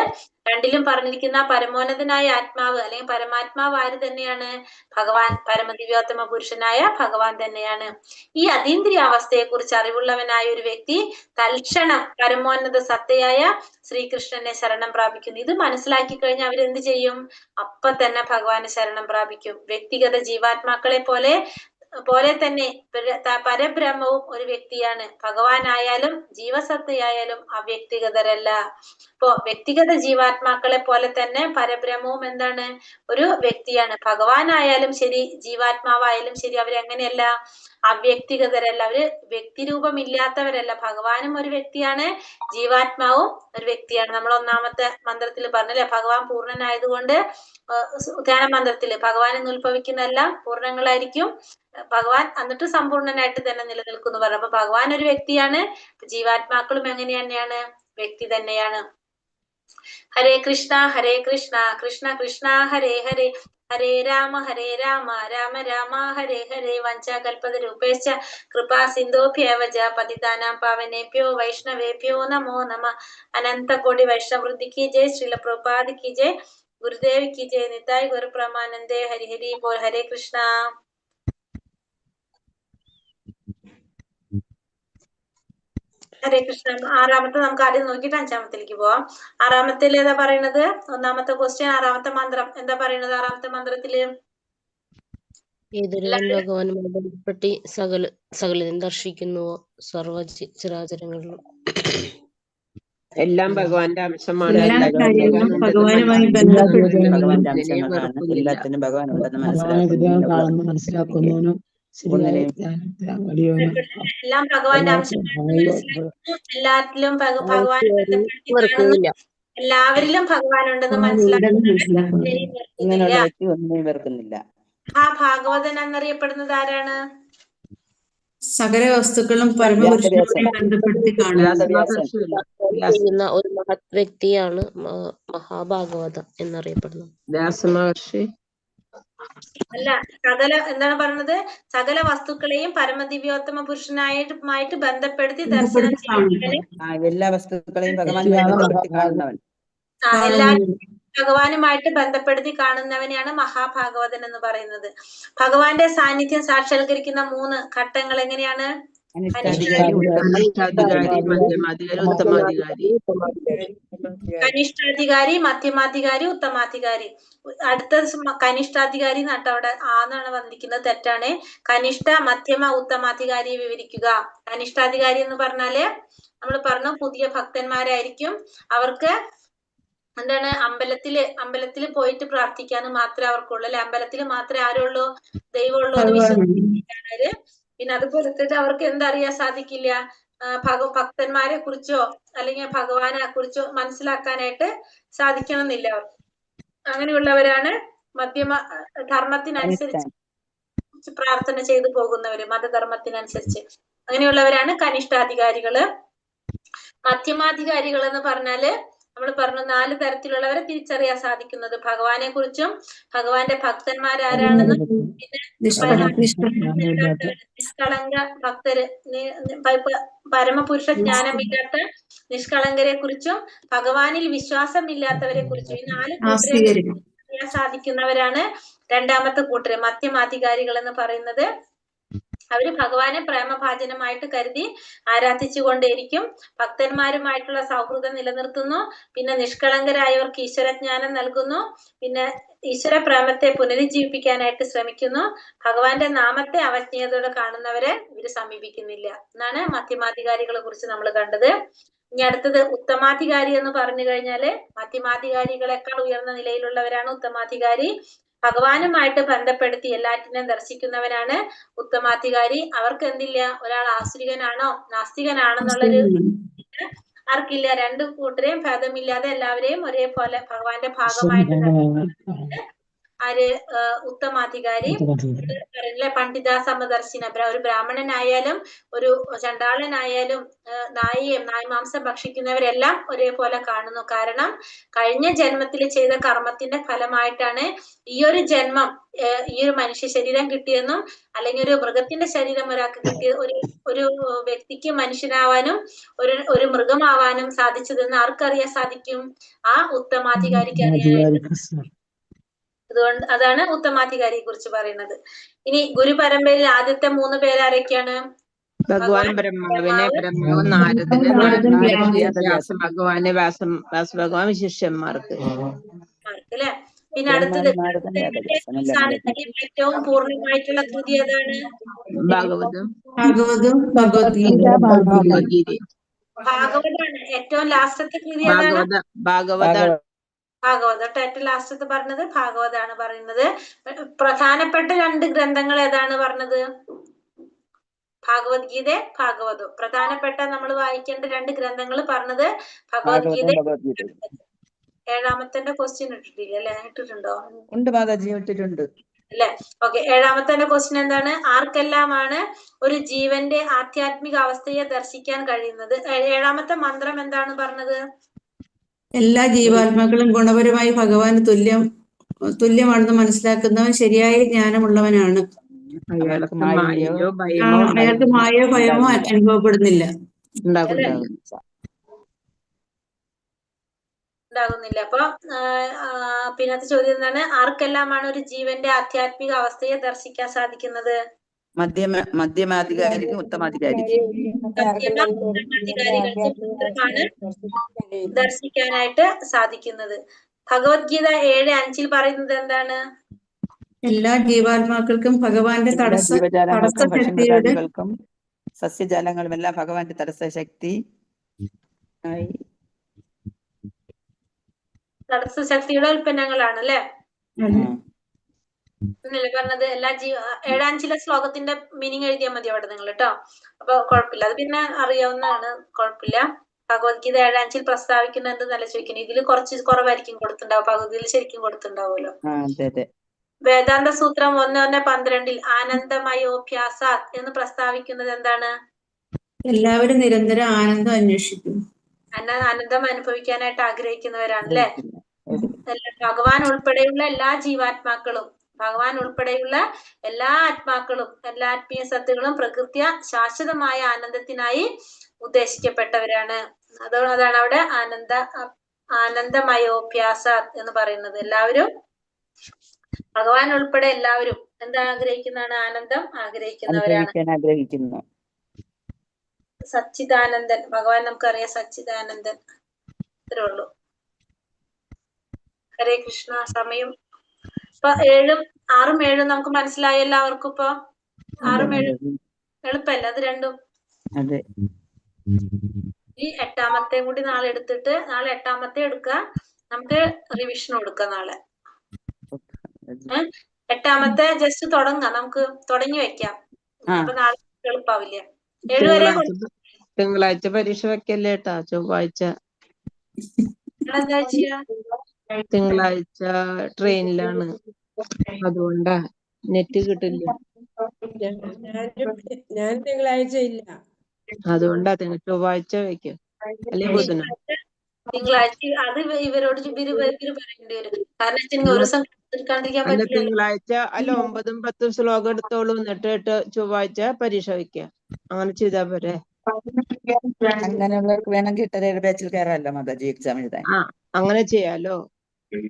രണ്ടിലും പറഞ്ഞിരിക്കുന്ന പരമോന്നതനായ ആത്മാവ് അല്ലെങ്കിൽ പരമാത്മാവ് ആര് തന്നെയാണ്? ഭഗവാൻ, പരമദിവ്യോത്തമ പുരുഷനായ ഭഗവാൻ തന്നെയാണ്. ഈ അതീന്ദ്രിയാവസ്ഥയെ കുറിച്ച് അറിവുള്ളവനായ ഒരു വ്യക്തി തൽക്ഷണം പരമോന്നത സത്തയായ ശ്രീകൃഷ്ണനെ ശരണം പ്രാപിക്കുന്നു. ഇത് മനസ്സിലാക്കി കഴിഞ്ഞാൽ അവരെന്ത് ചെയ്യും? അപ്പൊ തന്നെ ഭഗവാന് ശരണം പ്രാപിക്കും. വ്യക്തിഗത ജീവാത്മാക്കളെ പോലെ തന്നെ പരബ്രഹ്മവും ഒരു വ്യക്തിയാണ്. ഭഗവാനായാലും ജീവസത്തയായാലും അവ്യക്തിഗതരല്ല. ഇപ്പോ വ്യക്തിഗത ജീവാത്മാക്കളെ പോലെ തന്നെ പരബ്രഹ്മവും എന്താണ്? ഒരു വ്യക്തിയാണ്. ഭഗവാനായാലും ശരി ജീവാത്മാവായാലും ശരി അവരെങ്ങനെയല്ല? അവ്യക്തിഗതരല്ല. അവര് വ്യക്തിരൂപമില്ലാത്തവരല്ല. ഭഗവാനും ഒരു വ്യക്തിയാണ്, ജീവാത്മാവും ഒരു വ്യക്തിയാണ്. നമ്മൾ ഒന്നാമത്തെ മന്ത്രത്തിൽ പറഞ്ഞല്ലേ, ഭഗവാൻ പൂർണ്ണനായതുകൊണ്ട് ധ്യാന മന്ത്രത്തില് ഭഗവാനിൽ നിന്ന് ഉത്ഭവിക്കുന്ന എല്ലാം പൂർണ്ണങ്ങളായിരിക്കും. ഭഗവാൻ എന്നിട്ട് സമ്പൂർണനായിട്ട് തന്നെ നിലനിൽക്കുന്നു പറഞ്ഞു. അപ്പൊ ഭഗവാൻ ഒരു വ്യക്തിയാണ്, ജീവാത്മാക്കളും എങ്ങനെ തന്നെയാണ്? വ്യക്തി തന്നെയാണ്. ഹരേ കൃഷ്ണ കൃഷ്ണ കൃഷ്ണ ഹരേ ഹരേ, ഹരേ രാമ രാമ രാമ ഹരേ ഹരേ വഞ്ചാകൽപതരൂപേശ്ച കൃപാ സിന്ധോഭ്യവച പതിതാനാം പാവനേഭ്യോ വൈഷ്ണവേഭ്യോ നമോ നമ. അനന്ത കോടി വൈഷ്ണവൃദ്ധി കി ജയ്. ശ്രീല പ്രഭുപാദ് കി ജയ്. ഗുരുദേവ് കി ജയ്. നിതായ് ഗുരു പ്രമാനന്ദേ. ഹരി ഹരി ബോൾ. ഹരേ കൃഷ്ണ. ഹരേ കൃഷ്ണ. ആറാമത്തെ നമുക്ക് ആദ്യം നോക്കിയിട്ട് അഞ്ചാമത്തേക്ക് പോവാം. ആറാമത്തിൽ ഏതാ പറയുന്നത്? ഒന്നാമത്തെ ക്വസ്റ്റ്യൻ, ആറാമത്തെ മന്ത്രം എന്താ പറയുന്നത്? ആറാമത്തെ മന്ത്രത്തില് ഏതൊരുവൻ ഭഗവാനുമായി ബന്ധപ്പെട്ട് സകലതും ദർശിക്കുന്നുവോ സർവ ചരാചരങ്ങളിലും എല്ലാം ഭഗവാന്റെ അംശമാണ്. എല്ലാ കാര്യങ്ങളും ഭഗവാനുണ്ടെന്ന് ഭഗവാനുമായി മനസ്സിലാക്കുന്നവനും ഭഗവാന്റെ ഇതിനെ അംശങ്ങളാണ്. വെറുക്കുന്നില്ല. എല്ലാത്തിനും ഭഗവാൻ ഉണ്ടെന്ന് ഭഗവാനെ മനസ്സിലാക്കുന്നു. കാണുന്നു മനസ്സിലാക്കുന്നവനും ശരിയായ ഒന്നിനെയും ധ്യാനത്തിൽ അടിയവനും എല്ലാം ഭഗവാന്റെ അംശമാണെന്ന് മനസ്സിലാക്കുന്നു. എല്ലാത്തിലും ഭഗവാനെ ബന്ധപ്പെടുത്തി കാണുന്നു. എല്ലാവരിലും ഭഗവാൻ ഉണ്ടെന്ന് മനസ്സിലാക്കുന്നു. ഇങ്ങനെയുള്ള വ്യക്തി ഒന്നിനെയും വെറുക്കുന്നില്ല. ആ ഭാഗവതൻ എന്നറിയപ്പെടുന്നത് ആരാണ്? സകല വസ്തുക്കളും പരമപുരുഷനുമായി ബന്ധപ്പെടുത്തി കാണുന്നു. ചെയ്യുന്ന ഒരു മഹത് വ്യക്തിയാണ് മഹാഭാഗവതം എന്നറിയപ്പെടുന്നത്. വ്യാസമഹർഷി അല്ല, എന്താണ് പറയുന്നത്? സകല വസ്തുക്കളെയും പരമദിവ്യോത്തമ പുരുഷനായിട്ട് ബന്ധപ്പെടുത്തി ദർശനം ചെയ്യുന്നവന്, എല്ലാ വസ്തുക്കളെയും ഭഗവാനുമായി ബന്ധപ്പെടുത്തി കാണുന്നവൻ, എല്ലാവരും ഭഗവാനുമായിട്ട് ബന്ധപ്പെടുത്തി കാണുന്നവനെയാണ് മഹാഭാഗവതൻ എന്ന് പറയുന്നത്. ഭഗവാന്റെ സാന്നിധ്യം സാക്ഷാത്കരിക്കുന്ന 3 ഘട്ടങ്ങൾ എങ്ങനെയാണ്? കനിഷ്ഠാധികാരി, മധ്യമാധികാരി, ഉത്തമാധികാരി. കനിഷ്ഠാധികാരി, മധ്യമാധികാരി, ഉത്തമാധികാരി. അടുത്ത കനിഷ്ഠാധികാരി നട്ട് അവിടെ ആന്നാണ് വന്നിരിക്കുന്നത്, തെറ്റാണ്. കനിഷ്ഠ, മധ്യമ, ഉത്തമാധികാരിയെ വിവരിക്കുക. കനിഷ്ഠാധികാരി എന്ന് പറഞ്ഞാല് നമ്മൾ പറഞ്ഞു പുതിയ ഭക്തന്മാരായിരിക്കും. അവർക്ക് എന്താണ്, അമ്പലത്തില് പോയിട്ട് പ്രാർത്ഥിക്കാന്ന് മാത്രമേ അവർക്കുള്ളൂ അല്ലെ. അമ്പലത്തിൽ മാത്രമേ ആരുള്ളൂ? ദൈവമുള്ളൂ എന്ന് വിശ്വസിക്കാര്. പിന്നെ അതുപോലെ തന്നെ അവർക്ക് എന്തറിയാൻ സാധിക്കില്ല? ഭക്തന്മാരെ കുറിച്ചോ അല്ലെങ്കിൽ ഭഗവാനെ കുറിച്ചോ മനസ്സിലാക്കാനായിട്ട് സാധിക്കണമെന്നില്ല അവർക്ക്. അങ്ങനെയുള്ളവരാണ് മധ്യമ ധർമ്മത്തിനനുസരിച്ച് പ്രാർത്ഥന ചെയ്തു പോകുന്നവര്, മതധർമ്മത്തിനനുസരിച്ച്. അങ്ങനെയുള്ളവരാണ് കനിഷ്ഠാധികാരികള്. മധ്യമാധികാരികൾ എന്ന് പറഞ്ഞാല് നമ്മൾ പറഞ്ഞു 4 തരത്തിലുള്ളവരെ തിരിച്ചറിയാൻ സാധിക്കുന്നത്: ഭഗവാനെ കുറിച്ചും ഭഗവാന്റെ ഭക്തന്മാരാരാണെന്നും പിന്നെ നിഷ്കളങ്ക ഭക്തര്, പരമപുരുഷ ജ്ഞാനമില്ലാത്ത നിഷ്കളങ്കരെ കുറിച്ചും ഭഗവാനിൽ വിശ്വാസമില്ലാത്തവരെ കുറിച്ചും ഈ 4 കൂട്ടരെ അറിയാൻ സാധിക്കുന്നവരാണ് രണ്ടാമത്തെ കൂട്ടര് മധ്യമാധികാരികൾ എന്ന് പറയുന്നത്. അവര് ഭഗവാനെ പ്രേമഭാജനമായിട്ട് കരുതി ആരാധിച്ചുകൊണ്ടേയിരിക്കും. ഭക്തന്മാരുമായിട്ടുള്ള സൗഹൃദം നിലനിർത്തുന്നു. പിന്നെ നിഷ്കളങ്കരായവർക്ക് ഈശ്വരജ്ഞാനം നൽകുന്നു. പിന്നെ ഈശ്വര പ്രേമത്തെ പുനരുജ്ജീവിപ്പിക്കാനായിട്ട് ശ്രമിക്കുന്നു. ഭഗവാന്റെ നാമത്തെ അവജ്ഞയോടെ കാണുന്നവരെ ഇവര് സമീപിക്കുന്നില്ല എന്നാണ് മധ്യമാധികാരികളെ കുറിച്ച് നമ്മൾ കണ്ടത്. ഇനി അടുത്തത് ഉത്തമാധികാരി എന്ന് പറഞ്ഞു കഴിഞ്ഞാല് മധ്യമാധികാരികളെക്കാൾ ഉയർന്ന നിലയിലുള്ളവരാണ് ഉത്തമാധികാരി. ഭഗവാനുമായിട്ട് ബന്ധപ്പെടുത്തി എല്ലാറ്റിനെയും ദർശിക്കുന്നവരാണ് ഉത്തമാധികാരി. അവർക്ക് എന്തില്ല? ഒരാൾ ആസുരികനാണോ നാസ്തികനാണെന്നുള്ളൊരു ആർക്കില്ല. 2 കൂട്ടരെയും ഭേദമില്ലാതെ എല്ലാവരെയും ഒരേപോലെ ഭഗവാന്റെ ഭാഗമായിട്ട് ആര്? ഉത്തമാധികാരി. പണ്ഡിത സമദർശിന, ഒരു ബ്രാഹ്മണനായാലും ഒരു ചണ്ടാളനായാലും നായ്മാംസം ഭക്ഷിക്കുന്നവരെല്ലാം ഒരേപോലെ കാണുന്നു. കാരണം കഴിഞ്ഞ ജന്മത്തിൽ ചെയ്ത കർമ്മത്തിന്റെ ഫലമായിട്ടാണ് ഈ ഒരു ജന്മം, ഈ ഒരു മനുഷ്യ ശരീരം കിട്ടിയെന്നും അല്ലെങ്കിൽ ഒരു മൃഗത്തിന്റെ ശരീരം ഒരാൾക്ക് കിട്ടിയ ഒരു വ്യക്തിക്ക് മനുഷ്യനാവാനും ഒരു മൃഗമാവാനും സാധിച്ചതെന്ന് ആർക്കറിയാൻ സാധിക്കും? ആ ഉത്തമാധികാരിക്ക് അറിയാൻ. അതുകൊണ്ട് അതാണ് ഉത്തമാധികാരിയെ കുറിച്ച് പറയുന്നത്. ഇനി ഗുരുപരമ്പരയിൽ ആദ്യത്തെ 3 പേരാരൊക്കെയാണ്? ഭഗവാൻ ബ്രഹ്മാവിനെ, ബ്രഹ്മാവ് നാരദന്, വ്യാസഭഗവാന്, വ്യാസഭഗവാൻ ശിഷ്യന്മാർക്ക് അല്ലെ. പിന്നെ അടുത്തത് ഏറ്റവും പൂർണ്ണമായിട്ടുള്ള കൃതി ഏതാണ്? ഭാഗവതം. ഭാഗവതാണ്. ഏറ്റവും ലാസ്റ്റത്തെ കൃതി ഏതാണ്? ഭാഗവതം. ഏറ്റവും ലാസ്റ്റത്തെ പറഞ്ഞത് ഭാഗവതാണ് പറയുന്നത്. പ്രധാനപ്പെട്ട 2 ഗ്രന്ഥങ്ങൾ ഏതാണ് പറഞ്ഞത്? ഭഗവത്ഗീത, ഭാഗവതം. പ്രധാനപ്പെട്ട നമ്മൾ വായിക്കേണ്ട 2 ഗ്രന്ഥങ്ങൾ പറഞ്ഞത് ഭഗവത്ഗീത. 7ാമത്തെ ക്വസ്റ്റ്യൻ ഇട്ടിട്ടില്ല അല്ലെ? ഇട്ടിട്ടുണ്ടോ? ഉണ്ട് മാതാജി, ഇട്ടിട്ടുണ്ട് അല്ലെ. ഓക്കെ. 7ാമത്തെ ക്വസ്റ്റ്യൻ എന്താണ്? ആർക്കെല്ലാമാണ് ഒരു ജീവന്റെ ആധ്യാത്മിക അവസ്ഥയെ ദർശിക്കാൻ കഴിയുന്നത്? 7ാമത്തെ മന്ത്രം എന്താണ് പറഞ്ഞത്? എല്ലാ ജീവാത്മാക്കളും ഗുണപരമായി ഭഗവാന് തുല്യം തുല്യമാണെന്ന് മനസ്സിലാക്കുന്നവൻ ശരിയായ ജ്ഞാനമുള്ളവനാണ്. അയാൾക്ക് അവർക്ക് മായയോ മായയോ ഭയമോ അയാൾക്ക് മായയോ ഭയമോ ഉണ്ടാകുന്നില്ല. അനുഭവപ്പെടുന്നില്ല. ഉണ്ടാകില്ല. ഉണ്ടാകുന്നില്ല. അപ്പൊ പിന്നത്തെ ചോദ്യം എന്താണ്? ആർക്കെല്ലാമാണ് ഒരു ജീവന്റെ ആധ്യാത്മിക അവസ്ഥയെ ദർശിക്കാൻ സാധിക്കുന്നത്? മധ്യമാധികാരിക്കും ഉത്തമാധികാരിക്കും. ഉത്തമാധികാരികൾക്കുമാണ് ദർശിക്കാനായിട്ട് സാധിക്കുന്നത്. ഭഗവത്ഗീത 7:5 പറയുന്നത് എന്താണ്? എല്ലാ ജീവാത്മാക്കൾക്കും ഭഗവാന്റെ എല്ലാ തടസ്സ ജീവജാലങ്ങൾക്കും ശക്തിയുടെ ഭക്ഷണമൃഗാദികൾക്കും സസ്യജാലങ്ങളും എല്ലാം ഭഗവാന്റെ തടസ്സശക്തി ആയി തടസ്സശക്തിയുടെ ഉൽപ്പന്നങ്ങളാണ് അല്ലെ? എന്നല്ലേ പറഞ്ഞത്? എല്ലാ 7:5 ശ്ലോകത്തിന്റെ മീനിങ് എഴുതിയാൽ മതി അവിടെ നിങ്ങൾ കേട്ടോ. അപ്പൊ കുഴപ്പമില്ല, അത് പിന്നെ അറിയാവുന്നതാണ്, കുഴപ്പമില്ല. ഭഗവത്ഗീത 7:5 പ്രസ്താവിക്കുന്നത് എന്തെന്നല്ല ചോദിക്കുന്നത്. ഇതിൽ കുറച്ച് കുറവായിരിക്കും കൊടുത്തിണ്ടാവും, പകുതിയിൽ ശരിക്കും കൊടുത്തിണ്ടാവുമല്ലോ. വേദാന്ത സൂത്രം 1:12 ആനന്ദമയോഭ്യാസാത് എന്ന് പ്രസ്താവിക്കുന്നത് എന്താണ്? എല്ലാവരും നിരന്തരം ആനന്ദം അന്വേഷിക്കും. ആനന്ദം അനുഭവിക്കാനായിട്ട് ആഗ്രഹിക്കുന്നവരാണ് അല്ലെ? ഭഗവാൻ ഉൾപ്പെടെയുള്ള എല്ലാ ജീവാത്മാക്കളും, ഭഗവാൻ ഉൾപ്പെടെയുള്ള എല്ലാ ആത്മാക്കളും, എല്ലാ ആത്മീയ സത്തുകളും പ്രകൃത്യ ശാശ്വതമായ ആനന്ദത്തിനായി ഉദ്ദേശിക്കപ്പെട്ടവരാണ്. അതാണ് അവിടെ ആനന്ദമയോഭ്യാസാത് എന്ന് പറയുന്നത്. എല്ലാവരും, ഭഗവാൻ ഉൾപ്പെടെ എല്ലാവരും എന്താ ആഗ്രഹിക്കുന്നതാണ്? ആനന്ദം ആഗ്രഹിക്കുന്നവരാണ്. സച്ചിദാനന്ദൻ ഭഗവാൻ നമുക്കറിയാം, സച്ചിദാനന്ദൻ. ഇത്രേ ഉള്ളൂ. ഹരേ കൃഷ്ണ. സമയം ഇപ്പൊ 6ഉം 7ഉം നമുക്ക് മനസ്സിലായി എല്ലാവർക്കും. ഇപ്പൊ 6ഉം 7ഉം എളുപ്പല്ല അത് രണ്ടും. ഈ 8ാമത്തെയും കൂടി നാളെ എടുത്തിട്ട്, നാളെ 8ാമത്തെ എടുക്കുക, നമുക്ക് റിവിഷൻ കൊടുക്കാം നാളെ. 8ാമത്തെ ജസ്റ്റ് തുടങ്ങാം, നമുക്ക് തുടങ്ങി വെക്കാം. അപ്പൊ നാളെ എളുപ്പാവില്ല. 7 വരെ തിങ്കളാഴ്ച പരീക്ഷ വെക്കല്ലേ കേട്ടാ. ചൊവ്വാഴ്ച തിങ്കളാഴ്ച ട്രെയിനിലാണ്, അതുകൊണ്ടാ നെറ്റ് കിട്ടില്ല. ഞാൻ തിങ്കളാഴ്ച ഇല്ല, അതുകൊണ്ടാ ചൊവ്വാഴ്ച വെക്കും, അല്ലെ ബുധനാഴ്ച. തിങ്കളാഴ്ച അത് ഇവരോട് പറയേണ്ടി വരും. കാരണം ഒരു ദിവസം എടുക്കാണ്ടിരിക്കാൻ അല്ല, പറ്റില്ല. തിങ്കളാഴ്ച അല്ല 9ഉം 10ഉം ശ്ലോകം എടുത്തോളൂ, എന്നിട്ട് ചൊവ്വാഴ്ച പരീക്ഷ വെക്കുക. അങ്ങനെ ചെയ്താ പോരെ? അങ്ങനെയുള്ളവർക്ക് വേണമെങ്കിൽ 8ാം ബാച്ചിൽ കയറാമല്ലോ മാതാജി എക്സാം എഴുതാൻ. അങ്ങനെ ചെയ്യാലോ.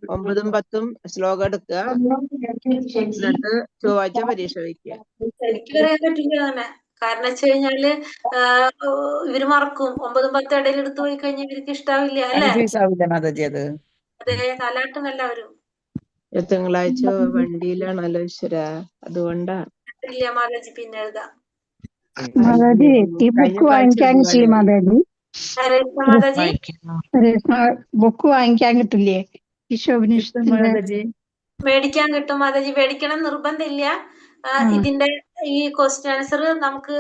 9ഉം 10ഉം ശ്ലോകം എടുക്കുക, എന്നിട്ട് ചൊവ്വാഴ്ച പരീക്ഷ വയ്ക്കുക. എനിക്ക് പറയാൻ പറ്റില്ല തന്നെ. കാരണം വെച്ച് കഴിഞ്ഞാല് ഇവര് മറക്കും. 9ഉം 10ഉം ഇടയിൽ എടുത്തു പോയി കഴിഞ്ഞാൽ ഇവർക്ക് ഇഷ്ടാവില്ല അല്ലെ? മാതാജി അത് അതെ, തലാട്ടും എല്ലാവരും. തിങ്കളാഴ്ച വണ്ടിയിലാണല്ലോ ഈശ്വര, അതുകൊണ്ടാ. ഇല്ല മാതാജി, പിന്നെ എഴുതാം. മാതാജി ഈ ബുക്ക് വാങ്ങിക്കാൻ കിട്ടില്ലേ മാതാജി? മാതാജി ബുക്ക് വാങ്ങിക്കാൻ കിട്ടില്ലേ? മേടിക്കാൻ കിട്ടും മാതാജി. മേടിക്കണം നിർബന്ധമില്ല. ഇതിന്റെ ഈ ക്വസ്റ്റ്യൻ ആൻസർ നമുക്ക്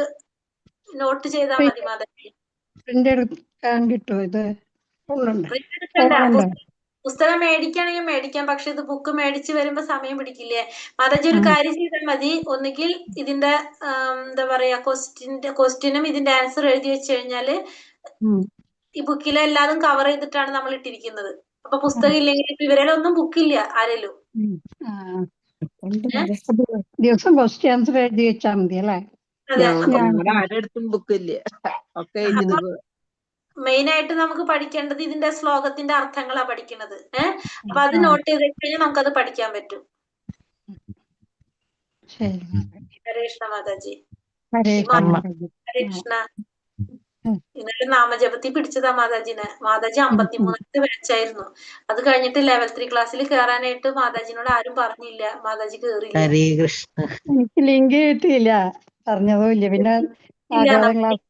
നോട്ട് ചെയ്താൽ മതി മാതാജി. പ്രിന്റ് എടുക്കാൻ കിട്ടുമോ? ഇത് പുസ്തകം മേടിക്കുകയാണെങ്കിൽ മേടിക്കാം, പക്ഷെ ഇത് ബുക്ക് മേടിച്ച് വരുമ്പോ സമയം പിടിക്കില്ലേ മാതാജി? ഒരു കാര്യം ചെയ്താൽ മതി. ഒന്നുകിൽ ഇതിന്റെ എന്താ പറയാ ക്വസ്റ്റ്യനും ഇതിന്റെ ആൻസർ എഴുതി വെച്ച് കഴിഞ്ഞാല് ഈ ബുക്കിലെ എല്ലാതും കവർ ചെയ്തിട്ടാണ് നമ്മൾ ഇട്ടിരിക്കുന്നത്. അപ്പൊ പുസ്തകം ഇല്ലെങ്കിൽ ഇവരെല്ലാം ബുക്കില്ല ആരെങ്കിലും. ദിവസം ക്വസ്റ്റ്യൻ ആൻസർ എഴുതി വെച്ചാൽ മതി അല്ലേ? ആരെടുത്തും ബുക്കില്ല. ഒക്കെ മെയിൻ ആയിട്ട് നമുക്ക് പഠിക്കേണ്ടത് ഇതിന്റെ ശ്ലോകത്തിന്റെ അർത്ഥങ്ങളാ പഠിക്കുന്നത്. അപ്പൊ അത് നോട്ട് ചെയ്ത് കഴിഞ്ഞാൽ നമുക്കത് പഠിക്കാൻ പറ്റും. ഹരേ കൃഷ്ണ മാതാജി. ഹരേ കൃഷ്ണ. ഇന്നലെ നാമജപത്തിൽ പിടിച്ചതാ മാതാജിനെ. മാതാജി 53ാമത്തെ ബാച്ചായിരുന്നു. അത് കഴിഞ്ഞിട്ട് ലെവൽ 3 ക്ലാസ്സിൽ കയറാനായിട്ട് മാതാജിനോട് ആരും പറഞ്ഞില്ല. മാതാജി കേറില്ല. എനിക്ക് ലിങ്ക് കിട്ടിയില്ല, പറഞ്ഞതും ഇല്ല. പിന്നെ 4ാം ക്ലാസ്